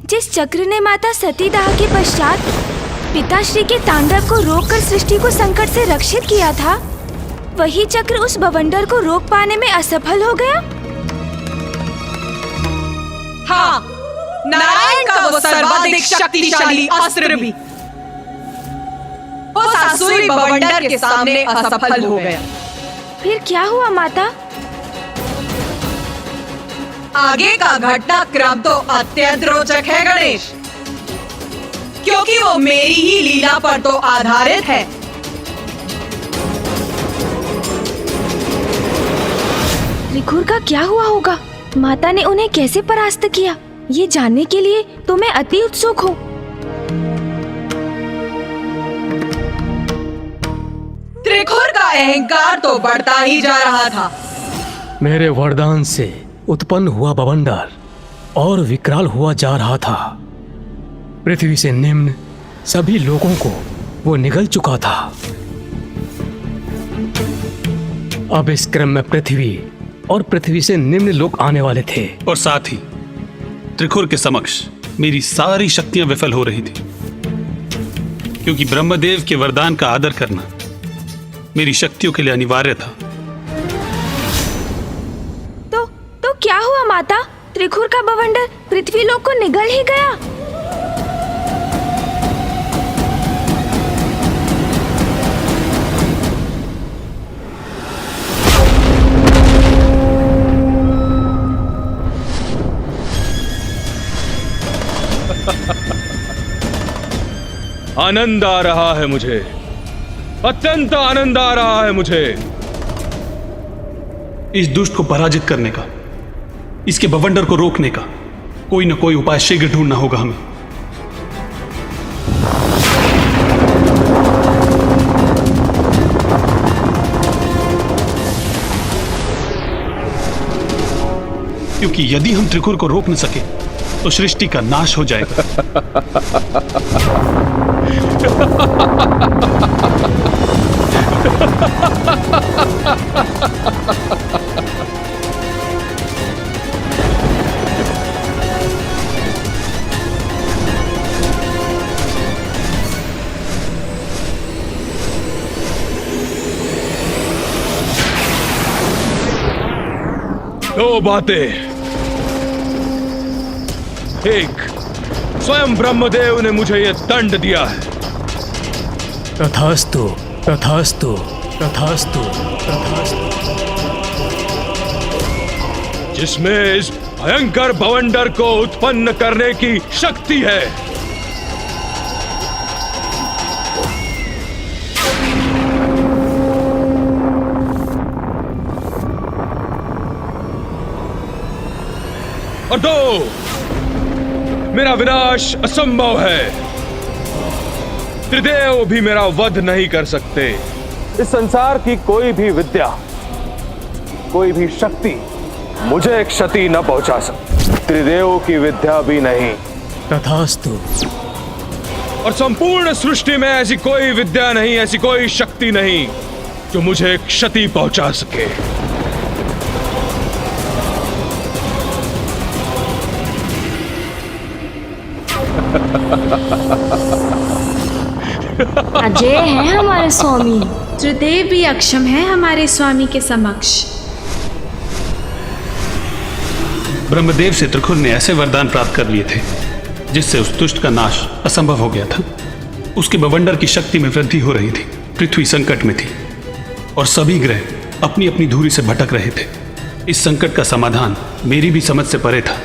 जिस चक्र ने माता सतीदाह के पश्चात पिताश्री के तांडव को रोककर सृष्टि को संकट से रक्षित किया था, वही चक्र उस बवंडर को रोक पाने में असफल हो गया। हाँ, नारायण का वो सर्वाधिक शक्तिशाली अस्त्र भी उस आसुरी बवंडर के सामने असफल हो गया। फिर क्या हुआ माता? आगे का घटनाक्रम तो अत्यंत रोचक है गणेश, क्योंकि वो मेरी ही लीला पर तो आधारित है। त्रिखुर का क्या हुआ होगा? माता ने उन्हें कैसे परास्त किया, ये जानने के लिए तो मैं अति उत्सुक हूँ। त्रिखुर का अहंकार तो बढ़ता ही जा रहा था। मेरे वरदान से उत्पन्न हुआ बवंडर और विकराल हुआ जा रहा था। पृथ्वी से निम्न सभी लोगों को वो निगल चुका था। अब इस क्रम में पृथ्वी और पृथ्वी से निम्न लोग आने वाले थे, और साथ ही त्रिखुर के समक्ष मेरी सारी शक्तियां विफल हो रही थी, क्योंकि ब्रह्मदेव के वरदान का आदर करना मेरी शक्तियों के लिए अनिवार्य था। तो क्या हुआ माता? त्रिखुर का बवंडर पृथ्वी लोक को निगल ही गया। आनंद आ रहा है मुझे अत्यंत आनंद आ रहा है मुझे। इस दुष्ट को पराजित करने का, इसके बवंडर को रोकने का कोई न कोई उपाय शीघ्र ढूंढना होगा हमें। क्योंकि यदि हम त्रिकुर को रोक न सके तो सृष्टि का नाश हो जाएगा। दो बातें। एक, स्वयं ब्रह्मदेव ने मुझे यह दंड दिया है। तथास्तु, तथास्तु, तथास्तु, तथास्तु। जिसमें इस भयंकर बवंडर को उत्पन्न करने की शक्ति है। और दो, मेरा विनाश असंभव है। त्रिदेव भी मेरा वध नहीं कर सकते। इस संसार की कोई भी विद्या, कोई भी शक्ति मुझे क्षति न पहुंचा सकती। त्रिदेव की विद्या भी नहीं। तथास्तु। और संपूर्ण सृष्टि में ऐसी कोई विद्या नहीं, ऐसी कोई शक्ति नहीं जो मुझे क्षति पहुंचा सके। अजय हैं हमारे स्वामी। त्रिदेव भी अक्षम है हमारे स्वामी के समक्ष। ब्रह्मदेव से त्रिकुर ने ऐसे वरदान प्राप्त कर लिए थे जिससे उस दुष्ट का नाश असंभव हो गया था। उसके बवंडर की शक्ति में वृद्धि हो रही थी। पृथ्वी संकट में थी और सभी ग्रह अपनी अपनी धुरी से भटक रहे थे। इस संकट का समाधान मेरी भी समझ से परे था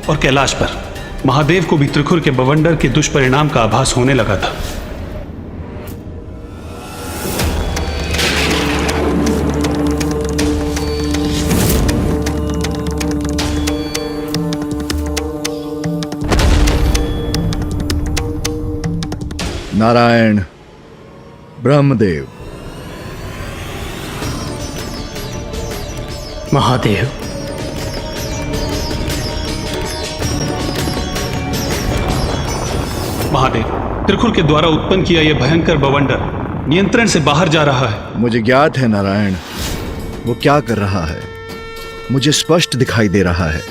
और कैलाश पर महादेव को भी त्रिकुर के बवंडर के दुष्परिणाम का आभास होने लगा था। नारायण, ब्रह्मदेव, महादेव, महादेव, त्रिकुर के द्वारा उत्पन्न किया यह भयंकर बवंडर नियंत्रण से बाहर जा रहा है। मुझे ज्ञात है नारायण, वो क्या कर रहा है मुझे स्पष्ट दिखाई दे रहा है।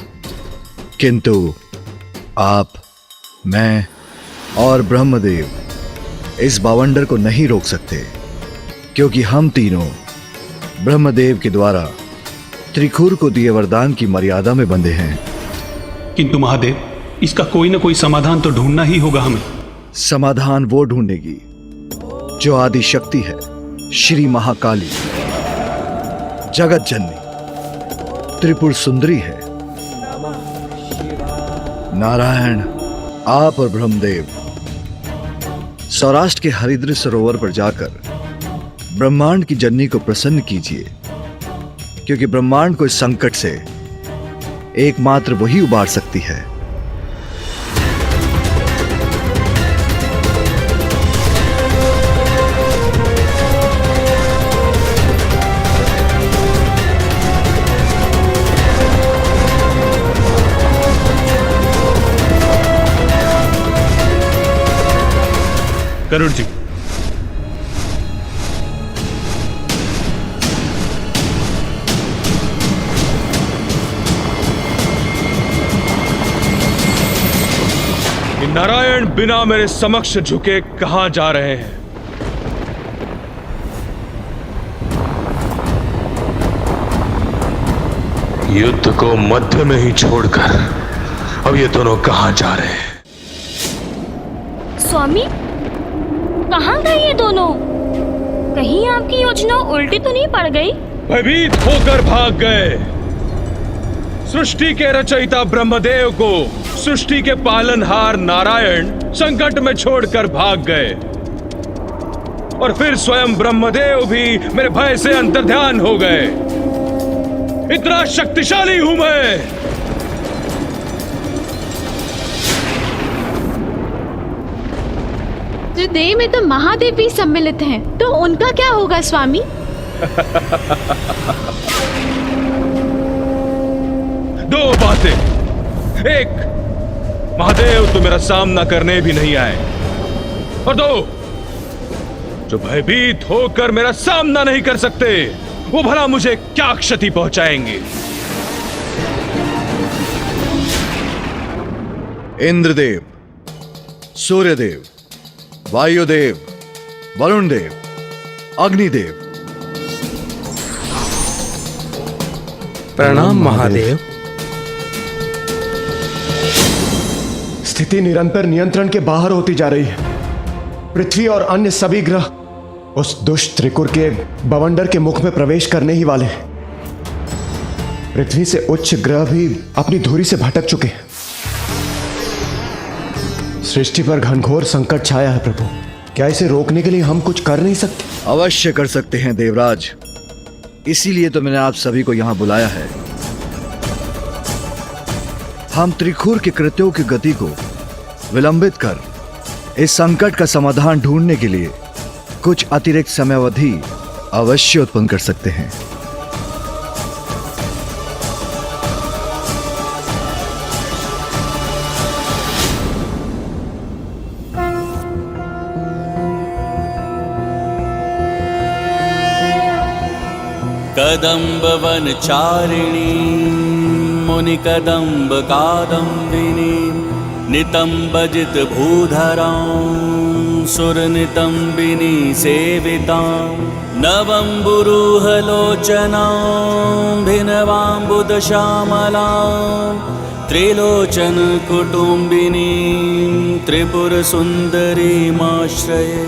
किंतु आप, मैं और ब्रह्मदेव इस बवंडर को नहीं रोक सकते, क्योंकि हम तीनों ब्रह्मदेव के द्वारा त्रिकुर को दिए वरदान की मर्यादा में बंधे हैं। किंतु महादेव, इसका कोई ना कोई समाधान तो ढूंढना ही होगा हमें। समाधान वो ढूंढेगी जो आदि शक्ति है, श्री महाकाली, जगत जननी, त्रिपुर सुंदरी है। नारायण, आप और ब्रह्मदेव सौराष्ट्र के हरिद्र सरोवर पर जाकर ब्रह्मांड की जननी को प्रसन्न कीजिए, क्योंकि ब्रह्मांड को इस संकट से एकमात्र वही उबार सकती है। गरुड़ जी, नारायण बिना मेरे समक्ष झुके कहां जा रहे हैं? युद्ध को मध्य में ही छोड़कर अब ये दोनों कहां जा रहे हैं? स्वामी, कहाँ गए ये दोनों? कहीं आपकी योजना उल्टी तो नहीं पड़ गई? भयभीत होकर भाग गए। सृष्टि के रचयिता ब्रह्मदेव को सृष्टि के पालनहार नारायण संकट में छोड़कर भाग गए। और फिर स्वयं ब्रह्मदेव भी मेरे भय से अंतर्ध्यान हो गए। इतना शक्तिशाली हूं मैं। हृदय में तो महादेव भी सम्मिलित हैं, तो उनका क्या होगा स्वामी? दो बातें। एक, महादेव तो मेरा सामना करने भी नहीं आए, और दो, जो भयभीत होकर मेरा सामना नहीं कर सकते, वो भला मुझे क्या क्षति पहुंचाएंगे? इंद्रदेव, सूर्यदेव, वायुदेव, वरुण देव, अग्निदेव। प्रणाम महादेव। स्थिति निरंतर नियंत्रण के बाहर होती जा रही है। पृथ्वी और अन्य सभी ग्रह उस दुष्ट त्रिकुर के बवंडर के मुख में प्रवेश करने ही वाले हैं। पृथ्वी से उच्च ग्रह भी अपनी धुरी से भटक चुके हैं। सृष्टि पर घनघोर संकट छाया है प्रभु। क्या इसे रोकने के लिए हम कुछ कर नहीं सकते? अवश्य कर सकते हैं देवराज, इसीलिए तो मैंने आप सभी को यहां बुलाया है। हम त्रिखुर के कृत्यों की गति को विलंबित कर इस संकट का समाधान ढूंढने के लिए कुछ अतिरिक्त समयावधि अवश्य उत्पन्न कर सकते हैं। कदम्ब वनचारिणी मुनिकदम्ब कादम्बिनी नितम्बजित भूधरां सुरनितम्बिनी सेवितां नवम्बुरुहलोचनां भिनवाम्बुदश्यामलां त्रिलोचन कुटुम्बिनीं त्रिपुरसुन्दरीमाश्रये।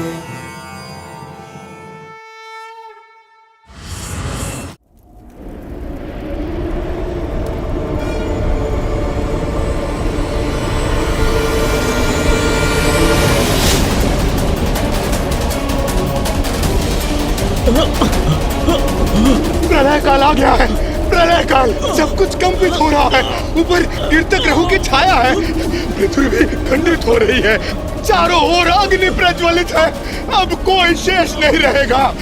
प्रलय काल आ गया है। प्रलय काल, सब कुछ कंपित हो रहा है। ऊपर कीर्तक ग्रहों की छाया है। पृथ्वी भी खंडित हो रही है। चारों ओर अग्नि प्रज्वलित है। अब कोई शेष नहीं रहेगा।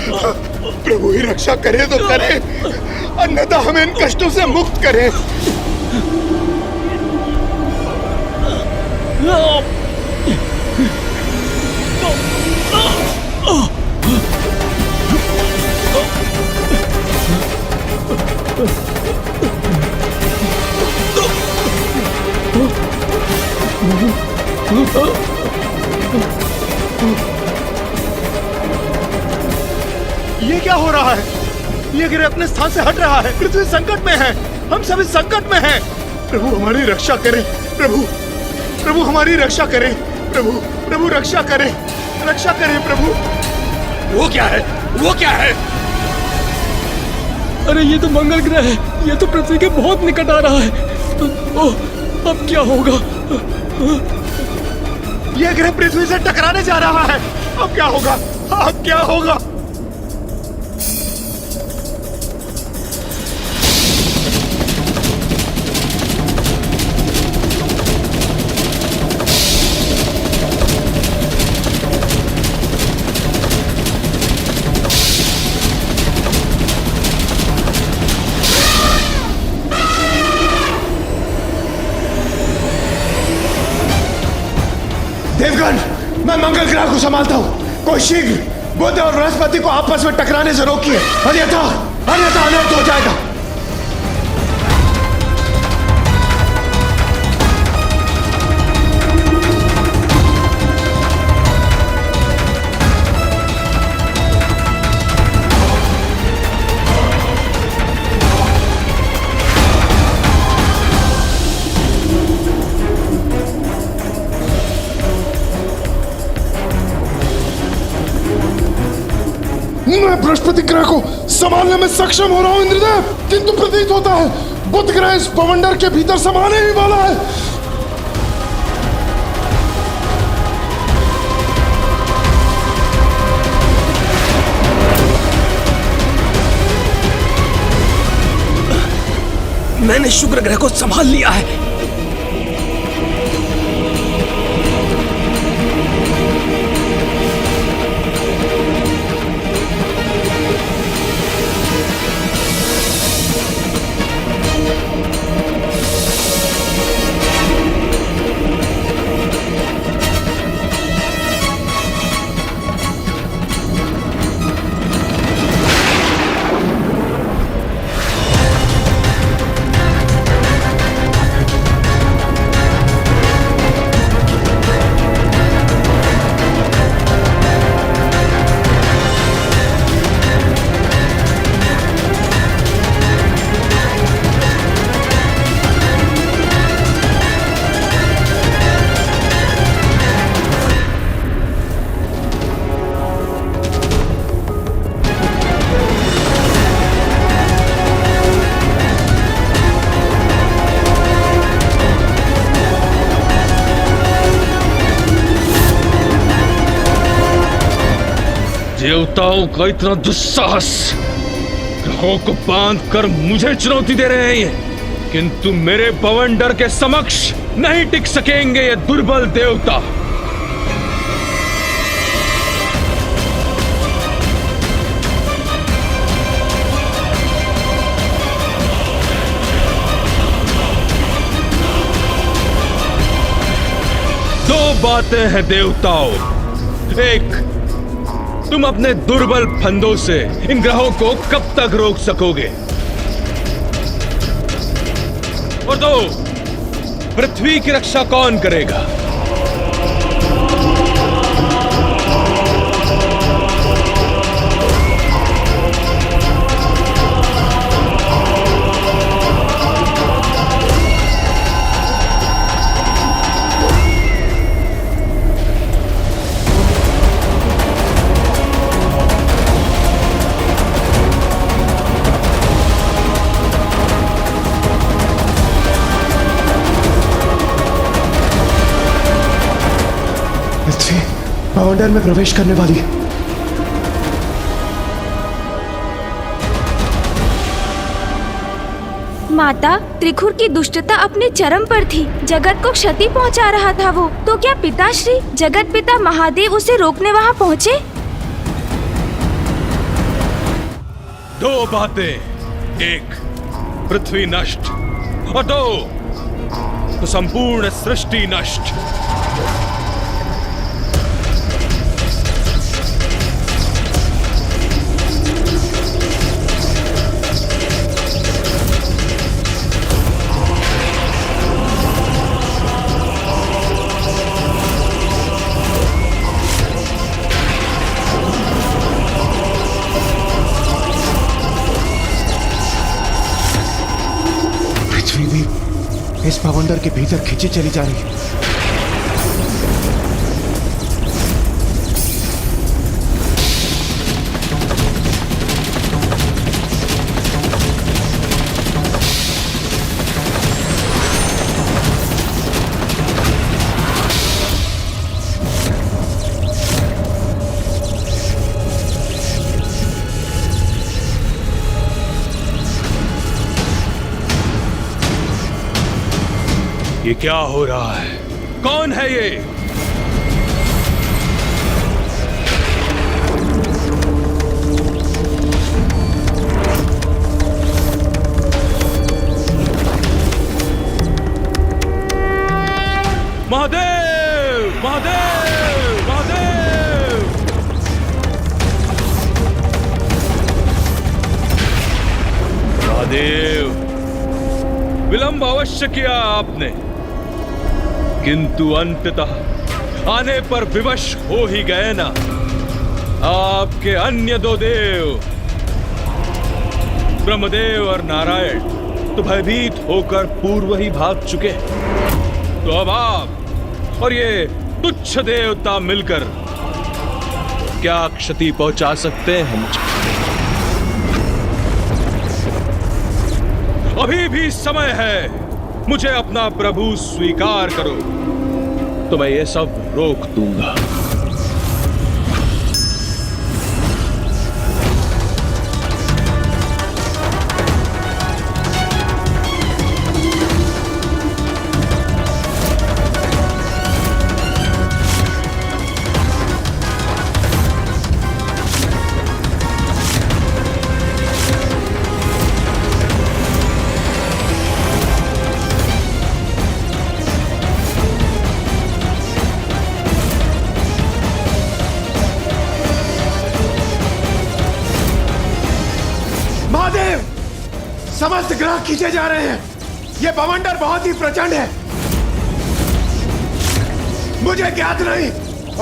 प्रभु ही रक्षा करे तो करे, अन्यथा हमें इन कष्टों से मुक्त करे। ये क्या हो रहा है? ये ग्रह अपने स्थान से हट रहा है। पृथ्वी संकट में है। हम सभी संकट में हैं। प्रभु हमारी रक्षा करें। प्रभु, प्रभु हमारी रक्षा करें। प्रभु, प्रभु रक्षा करें। रक्षा करें प्रभु। वो क्या है? वो क्या है? अरे ये तो मंगल ग्रह है। ये तो पृथ्वी के बहुत निकट आ रहा है। ओह, अब क्या होगा? यह ग्रह पृथ्वी से टकराने जा रहा है। अब क्या होगा? अब क्या होगा? देवगण, मैं मंगल ग्रह को संभालता हूँ। कोई शीघ्र बुध और बृहस्पति को आपस में टकराने से रोकिए, अन्यथा अनर्थ हो जाएगा। मैं बृहस्पति ग्रह को संभालने में सक्षम हो रहा हूं इंद्रदेव, किंतु प्रतीत होता है बुध ग्रह इस बवंडर के भीतर समाने ही वाला है। मैंने शुक्र ग्रह को संभाल लिया है। देवताओं का इतना दुस्साहस, ग्रहों को बांध कर मुझे चुनौती दे रहे हैं ये, किंतु मेरे बवंडर के समक्ष नहीं टिक सकेंगे ये दुर्बल देवता। दो बातें हैं देवताओं। एक, तुम अपने दुर्बल फंदों से इन ग्रहों को कब तक रोक सकोगे, और दो, पृथ्वी की रक्षा कौन करेगा। बवंडर में प्रवेश करने वाली है। माता, त्रिखुर की दुष्टता अपने चरम पर थी। जगत को क्षति पहुंचा रहा था वो। तो क्या पिताश्री, जगत पिता महादेव उसे रोकने वहां पहुंचे? दो बातें। एक, पृथ्वी नष्ट, और दो, तो संपूर्ण सृष्टि नष्ट। इस बवंडर के भीतर खींची चली जा रही है। ये क्या हो रहा है? कौन है ये? महादेव! महादेव! महादेव! महादेव, विलंब अवश्य किया आपने, किंतु अंततः आने पर विवश हो ही गए ना। आपके अन्य दो देव, ब्रह्मदेव और नारायण, तो भयभीत होकर पूर्व ही भाग चुके। तो अब आप और ये तुच्छ देवता मिलकर क्या क्षति पहुंचा सकते हैं मुझे? अभी भी समय है, मुझे अपना प्रभु स्वीकार करो, तो मैं ये सब रोक दूंगा। समस्त ग्रह खींचे जा रहे हैं। ये बवंडर बहुत ही प्रचंड है। मुझे ज्ञात नहीं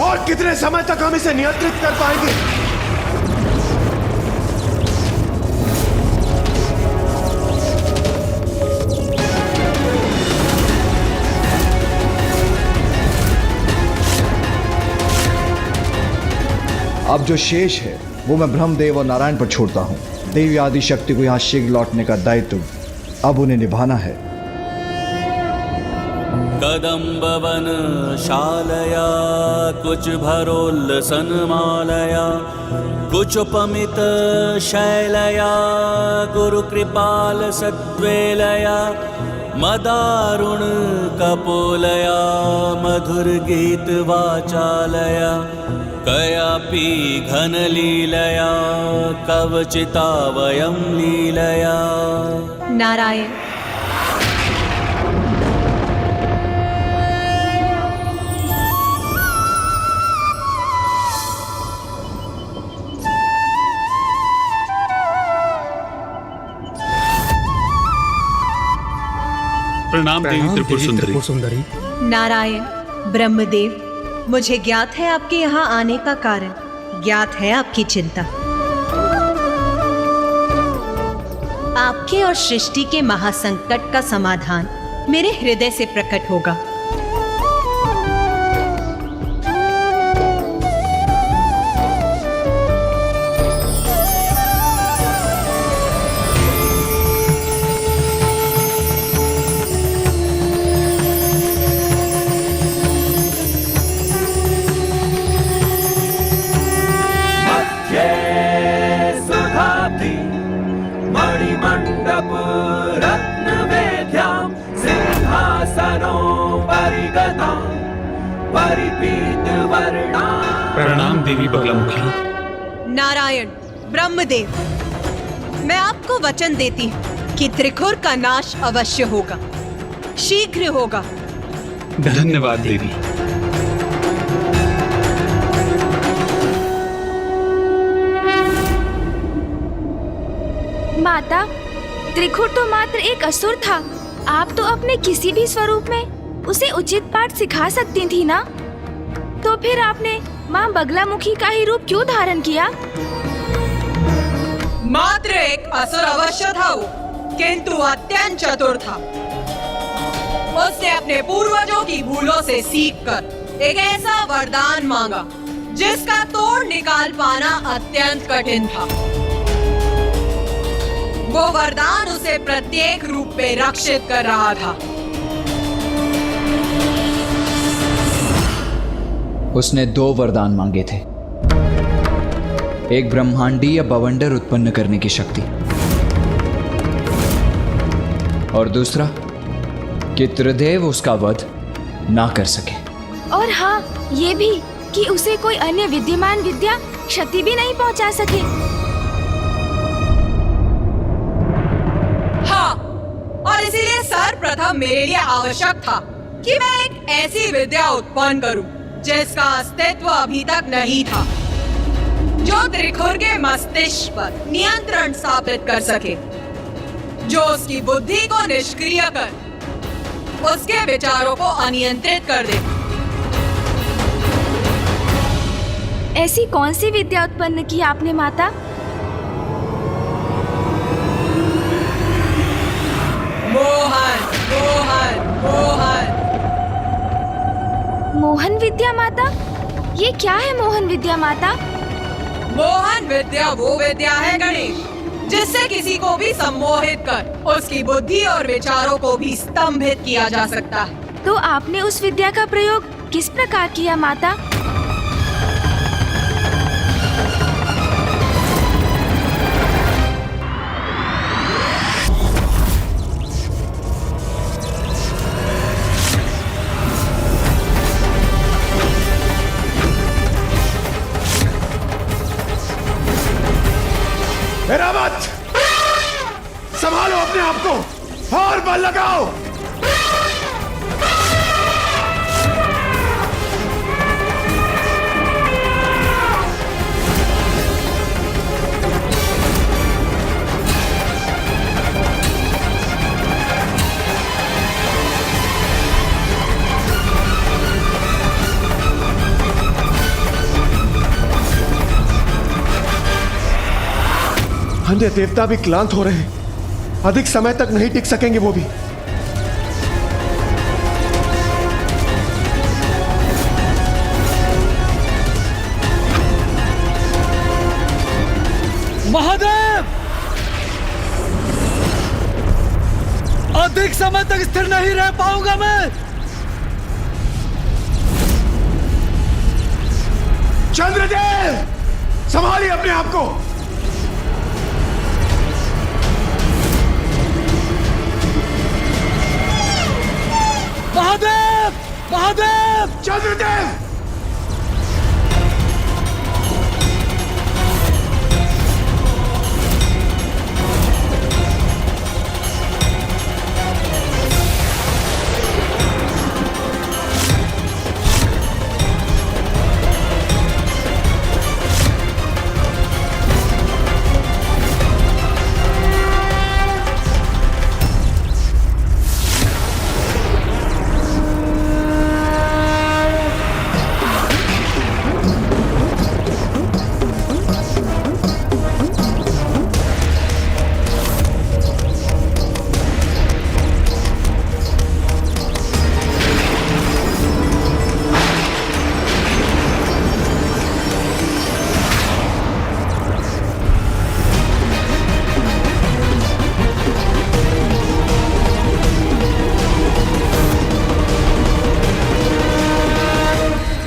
और कितने समय तक हम इसे नियंत्रित कर पाएंगे। अब जो शेष है वो मैं ब्रह्मदेव और नारायण पर छोड़ता हूँ। देवी आदि शक्ति को यहाँ शीघ्र लौटने का दायित्व अब उन्हें निभाना है। कदम्बवन शालया कुछ भरोल्लसन मालया कुचुपमित शैलया गुरु कृपाल सद्वेलया मदारुण कपोलया मधुर गीत वाचालया कयापि घन लीलया कवचिता वयं लीलया। नारायण, प्रणाम देवी त्रिपुर सुंदरी। नारायण, ब्रह्मदेव, मुझे ज्ञात है आपके यहाँ आने का कारण, ज्ञात है आपकी चिंता। आपके और सृष्टि के महासंकट का समाधान मेरे हृदय से प्रकट होगा। प्रणाम देवी बगलामुखी। नारायण, ब्रह्मदेव, मैं आपको वचन देती हूँ कि त्रिखुर का नाश अवश्य होगा, शीघ्र होगा। धन्यवाद देवी। माता, त्रिखुर तो मात्र एक असुर था। आप तो अपने किसी भी स्वरूप में उसे उचित पाठ सिखा सकती थी ना? तो फिर आपने माँ बगलामुखी का ही रूप क्यों धारण किया? मात्र एक असुर अवश्य था वो, किंतु अत्यंत चतुर था। उसने अपने पूर्वजों की भूलों से सीखकर एक ऐसा वरदान मांगा जिसका तोड़ निकाल पाना अत्यंत कठिन था। वो वरदान उसे प्रत्येक रूप में रक्षित कर रहा था। उसने 2 वरदान मांगे थे, एक ब्रह्मांडीय बवंडर उत्पन्न करने की शक्ति और दूसरा कि त्रिदेव उसका वध ना कर सके। और हाँ, ये भी कि उसे कोई अन्य विद्यमान विद्या क्षति भी नहीं पहुंचा सके। हाँ, और इसीलिए सर्वप्रथम मेरे लिए आवश्यक था कि मैं एक ऐसी विद्या उत्पन्न करूं जिसका अस्तित्व अभी तक नहीं था, जो त्रिखुर के मस्तिष्क पर नियंत्रण स्थापित कर सके, जो उसकी बुद्धि को निष्क्रिय कर उसके विचारों को अनियंत्रित कर दे। ऐसी कौन सी विद्या उत्पन्न की आपने माता? मोहन, मोहन, मोहन। मोहन विद्या माता? ये क्या है मोहन विद्या माता? मोहन विद्या वो विद्या है गणेश, जिससे किसी को भी सम्मोहित कर उसकी बुद्धि और विचारों को भी स्तंभित किया जा सकता है। तो आपने उस विद्या का प्रयोग किस प्रकार किया माता? एरावत, संभालो अपने आप को और बल लगाओ। अन्य देवता भी क्लांत हो रहे हैं। अधिक समय तक नहीं टिक सकेंगे वो भी। महादेव, अधिक समय तक स्थिर नहीं रह पाऊंगा मैं। चंद्रदेव, संभालिए अपने आप को। महादेव, महादेव, चंद्रदेव।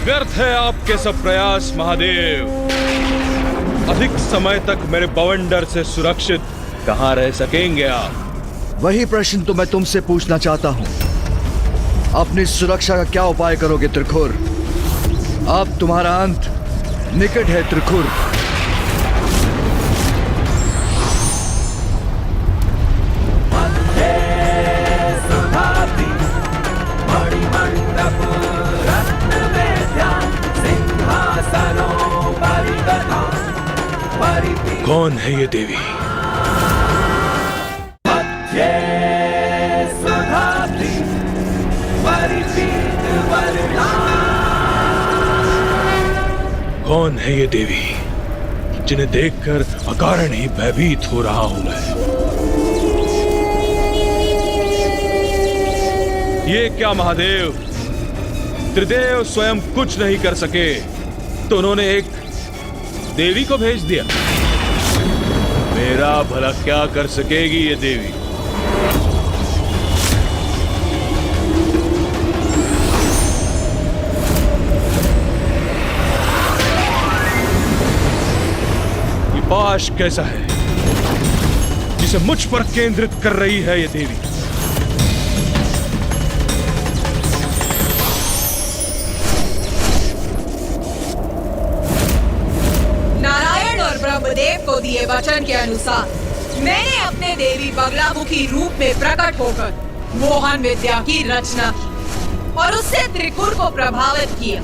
व्यर्थ है आपके सब प्रयास महादेव। अधिक समय तक मेरे बवंडर से सुरक्षित कहां रह सकेंगे आप? वही प्रश्न तो मैं तुमसे पूछना चाहता हूं। अपनी सुरक्षा का क्या उपाय करोगे त्रिखुर? अब तुम्हारा अंत निकट है त्रिखुर। कौन है ये देवी? कौन है ये देवी जिन्हें देखकर अकारण ही भयभीत हो रहा हूं मैं? ये क्या महादेव, त्रिदेव स्वयं कुछ नहीं कर सके तो उन्होंने एक देवी को भेज दिया। मेरा भला क्या कर सकेगी ये देवी? ये पाश कैसा है जिसे मुझ पर केंद्रित कर रही है ये देवी? ब्रह्मदेव को दिए वचन के अनुसार मैंने अपने देवी बगलामुखी रूप में प्रकट होकर मोहन विद्या की रचना की और उससे त्रिपुर को प्रभावित किया।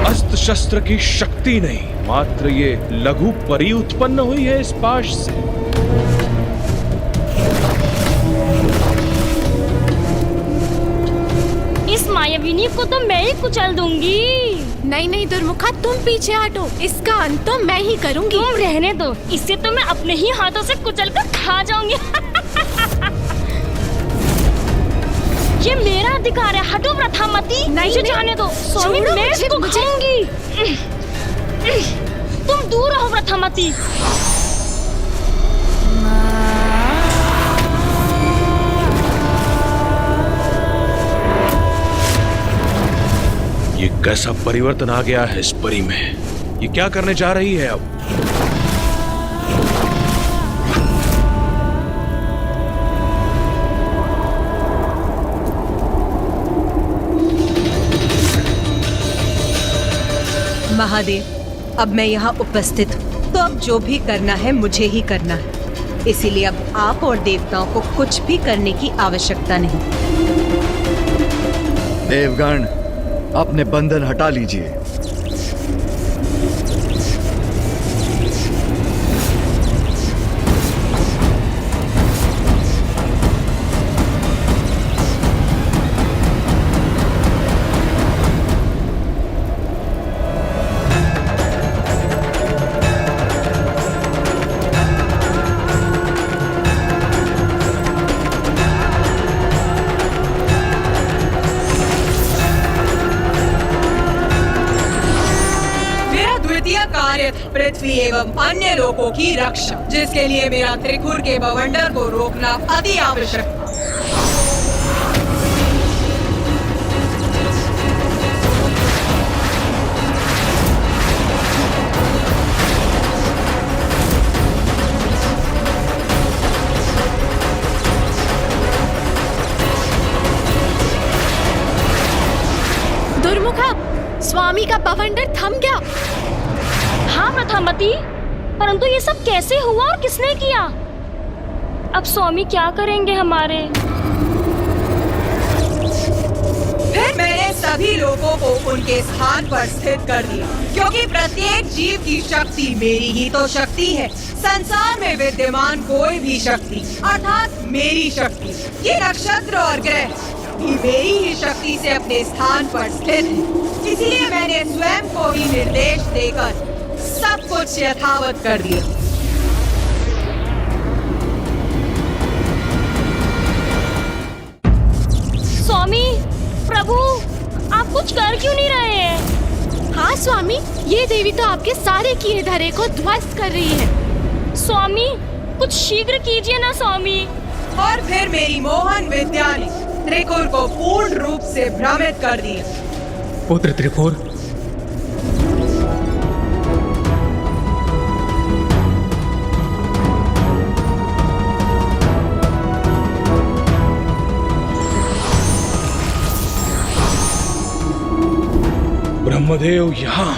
अस्त्र शस्त्र की शक्ति नहीं, मात्र ये लघु परी उत्पन्न हुई है इस पाश से। इस मायाविनी को तो मैं ही कुचल दूंगी। नहीं नहीं दुर्मुखा, तुम पीछे हटो, इसका अंत तो मैं ही करूंगी। तुम रहने दो, इससे तो मैं अपने ही हाथों से कुचल कर खा जाऊंगी। ये मेरा अधिकार है, हटो प्रथामती। मुझे जाने दो स्वामी, मैं इसको खाऊंगी। तुम दूर रहो प्रथामती। ये कैसा परिवर्तन आ गया है इस परी में? ये क्या करने जा रही है अब? महादेव, अब मैं यहाँ उपस्थित हूँ तो अब जो भी करना है मुझे ही करना है। इसीलिए अब आप और देवताओं को कुछ भी करने की आवश्यकता नहीं। देवगण, अपने बंधन हटा लीजिए। पृथ्वी एवं अन्य लोगों की रक्षा, जिसके लिए मेरा त्रिकुर के बवंडर को रोकना अति आवश्यक था। दुर्मुखा, स्वामी का बवंडर थम गया। हाँ प्रथामती, परंतु ये सब कैसे हुआ और किसने किया? अब स्वामी क्या करेंगे हमारे? फिर मैंने सभी लोगों को उनके स्थान पर स्थित कर दिया, क्योंकि प्रत्येक जीव की शक्ति मेरी ही तो शक्ति है। संसार में विद्यमान कोई भी शक्ति अर्थात मेरी शक्ति, ये नक्षत्र और ग्रह भी मेरी ही शक्ति से अपने स्थान पर स्थित है। इसलिए मैंने स्वयं को ही निर्देश देकर सब कुछ यथावत कर दिया। स्वामी, प्रभु, आप कुछ कर क्यों नहीं रहे हैं? हाँ स्वामी, ये देवी तो आपके सारे किए धरे को ध्वस्त कर रही है। स्वामी, कुछ शीघ्र कीजिए ना स्वामी। और फिर मेरी मोहन विद्या ने त्रिकुर को पूर्ण रूप से भ्रमित कर दिया। पुत्र त्रिपुर, ब्रह्मदेव यहाँ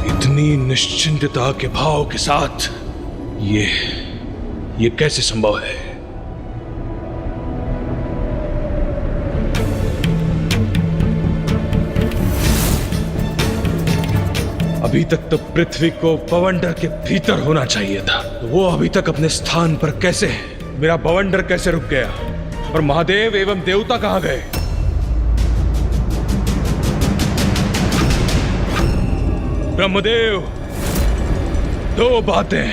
इतनी निश्चिंतता के भाव के साथ ये कैसे संभव है? अभी तक तो पृथ्वी को बवंडर के भीतर होना चाहिए था, तो वो अभी तक अपने स्थान पर कैसे है? मेरा बवंडर कैसे रुक गया? और महादेव एवं देवता कहां गए? ब्रह्मदेव, दो बातें।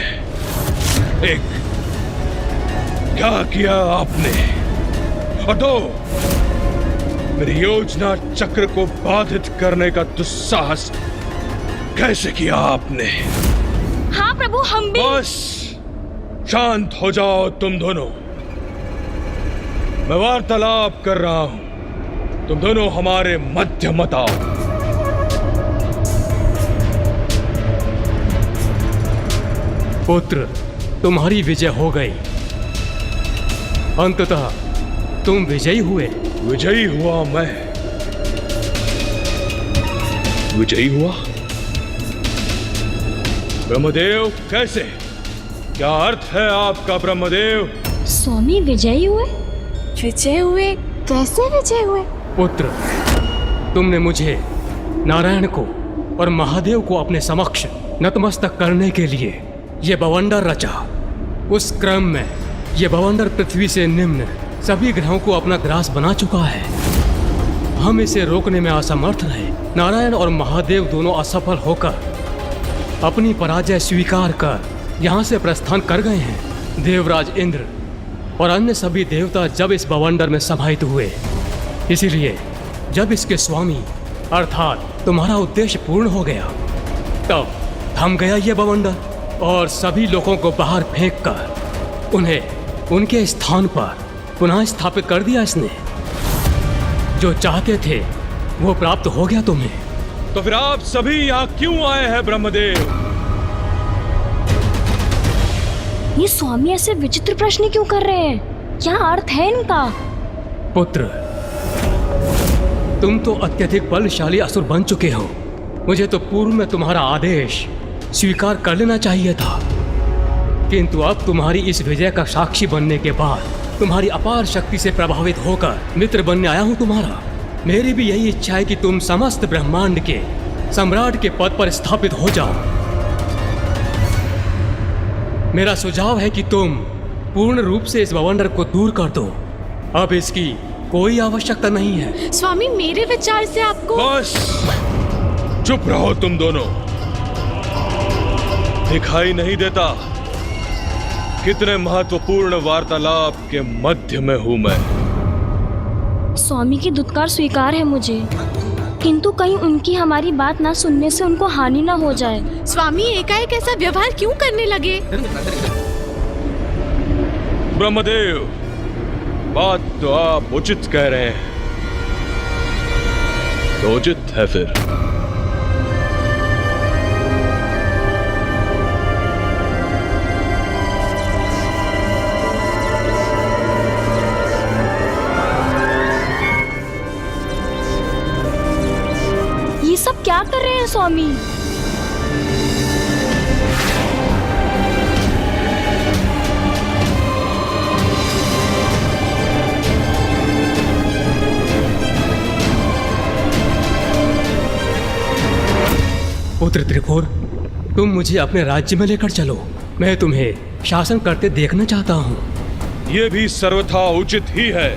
एक, क्या किया आपने? और दो, मेरी योजना चक्र को बाधित करने का दुस्साहस कैसे किया आपने? हाँ प्रभु, हम भी। बस शांत हो जाओ तुम दोनों। मैं वार्तालाप कर रहा हूं, तुम दोनों हमारे मध्य मत आओ। पुत्र, तुम्हारी विजय हो गई। अंततः तुम विजयी हुए। विजयी हुआ मैं? विजयी हुआ? ब्रह्मदेव, कैसे? क्या अर्थ है आपका ब्रह्मदेव? स्वामी विजयी हुए? विजय हुए? कैसे विजय हुए? पुत्र, तुमने मुझे, नारायण को और महादेव को अपने समक्ष नतमस्तक करने के लिए ये बवंडर रचा। उस क्रम में ये बवंडर पृथ्वी से निम्न सभी ग्रहों को अपना ग्रास बना चुका है। हम इसे रोकने में असमर्थ रहे। नारायण और महादेव दोनों असफल होकर अपनी पराजय स्वीकार कर यहाँ से प्रस्थान कर गए हैं। देवराज इंद्र और अन्य सभी देवता जब इस बवंडर में समाहित हुए, इसीलिए जब इसके स्वामी अर्थात तुम्हारा उद्देश्य पूर्ण हो गया, तब थम गया ये बवंडर और सभी लोगों को बाहर फेंककर उन्हें उनके स्थान पर पुनः स्थापित कर दिया इसने। जो चाहते थे वो प्राप्त हो गया तुम्हें। तो फिर आप सभी यहाँ क्यों आए हैं ब्रह्मदेव? ये स्वामी ऐसे विचित्र प्रश्न क्यों कर रहे हैं? क्या अर्थ है इनका? पुत्र, तुम तो अत्यधिक बलशाली असुर बन चुके हो। मुझे तो पूर्व में तुम्हारा आदेश स्वीकार कर लेना चाहिए था, किंतु अब तुम्हारी इस विजय का साक्षी बनने के बाद तुम्हारी अपार शक्ति से प्रभावित होकर मित्र बनने आया हूं तुम्हारा। मेरी भी यही इच्छा है कि तुम समस्त ब्रह्मांड के सम्राट के पद पर स्थापित हो जाओ। मेरा सुझाव है कि तुम पूर्ण रूप से इस बवंडर को दूर कर दो। अब इसकी कोई आवश्यकता नहीं है। स्वामी, मेरे विचार से आपको। बस चुप रहो तुम दोनों। दिखाई नहीं देता कितने महत्वपूर्ण वार्तालाप के मध्य में हूं मैं। स्वामी की दुत्कार स्वीकार है मुझे, किंतु कहीं उनकी हमारी बात ना सुनने से उनको हानि ना हो जाए। स्वामी एकाएक ऐसा व्यवहार क्यों करने लगे? ब्रह्मदेव, बात तो आप उचित कह रहे हैं, तो उचित है फिर। ये सब क्या कर रहे हैं स्वामी? पुत्र त्रिपुर, तुम मुझे अपने राज्य में लेकर चलो। मैं तुम्हें शासन करते देखना चाहता हूँ। ये भी सर्वथा उचित ही है।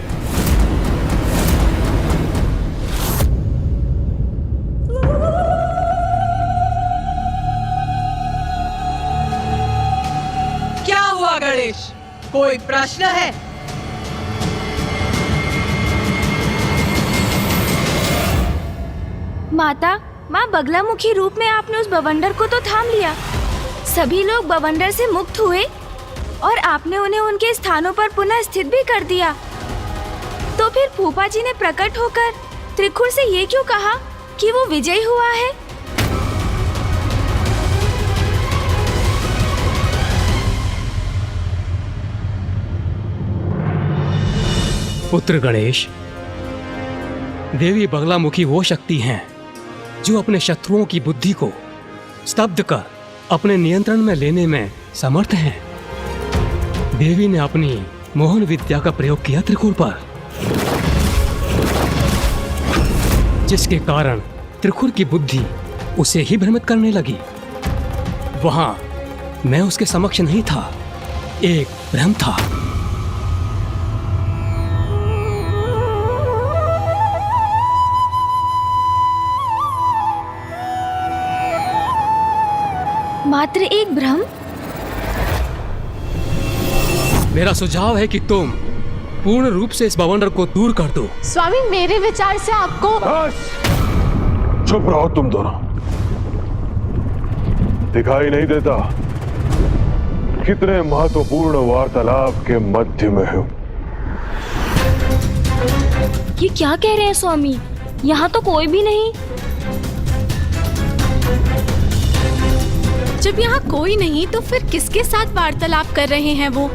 क्या हुआ गणेश? कोई प्रश्न है? माता, माँ बगलामुखी रूप में आपने उस बवंडर को तो थाम लिया। सभी लोग बवंडर से मुक्त हुए और आपने उन्हें उनके स्थानों पर पुनः स्थित भी कर दिया। तो फिर फूफा जी ने प्रकट होकर त्रिखुर से ये क्यों कहा कि वो विजयी हुआ है? पुत्र गणेश, देवी बगलामुखी वो शक्ति हैं जो अपने शत्रुओं की बुद्धि को स्तब्ध कर अपने नियंत्रण में लेने में समर्थ हैं। देवी ने अपनी मोहन विद्या का प्रयोग किया त्रिखुर पर, जिसके कारण त्रिखुर की बुद्धि उसे ही भ्रमित करने लगी। वहां मैं उसके समक्ष नहीं था, एक भ्रम था। मात्र एक भ्रम? मेरा सुझाव है कि तुम पूर्ण रूप से इस बवंडर को दूर कर दो। स्वामी, मेरे विचार से आपको। बस चुप रहो तुम दोनों। दिखाई नहीं देता कितने महत्वपूर्ण वार्तालाप के मध्य में हूं। ये क्या कह रहे हैं स्वामी? यहाँ तो कोई भी नहीं। जब यहाँ कोई नहीं तो फिर किसके साथ वार्तालाप कर रहे हैं वो?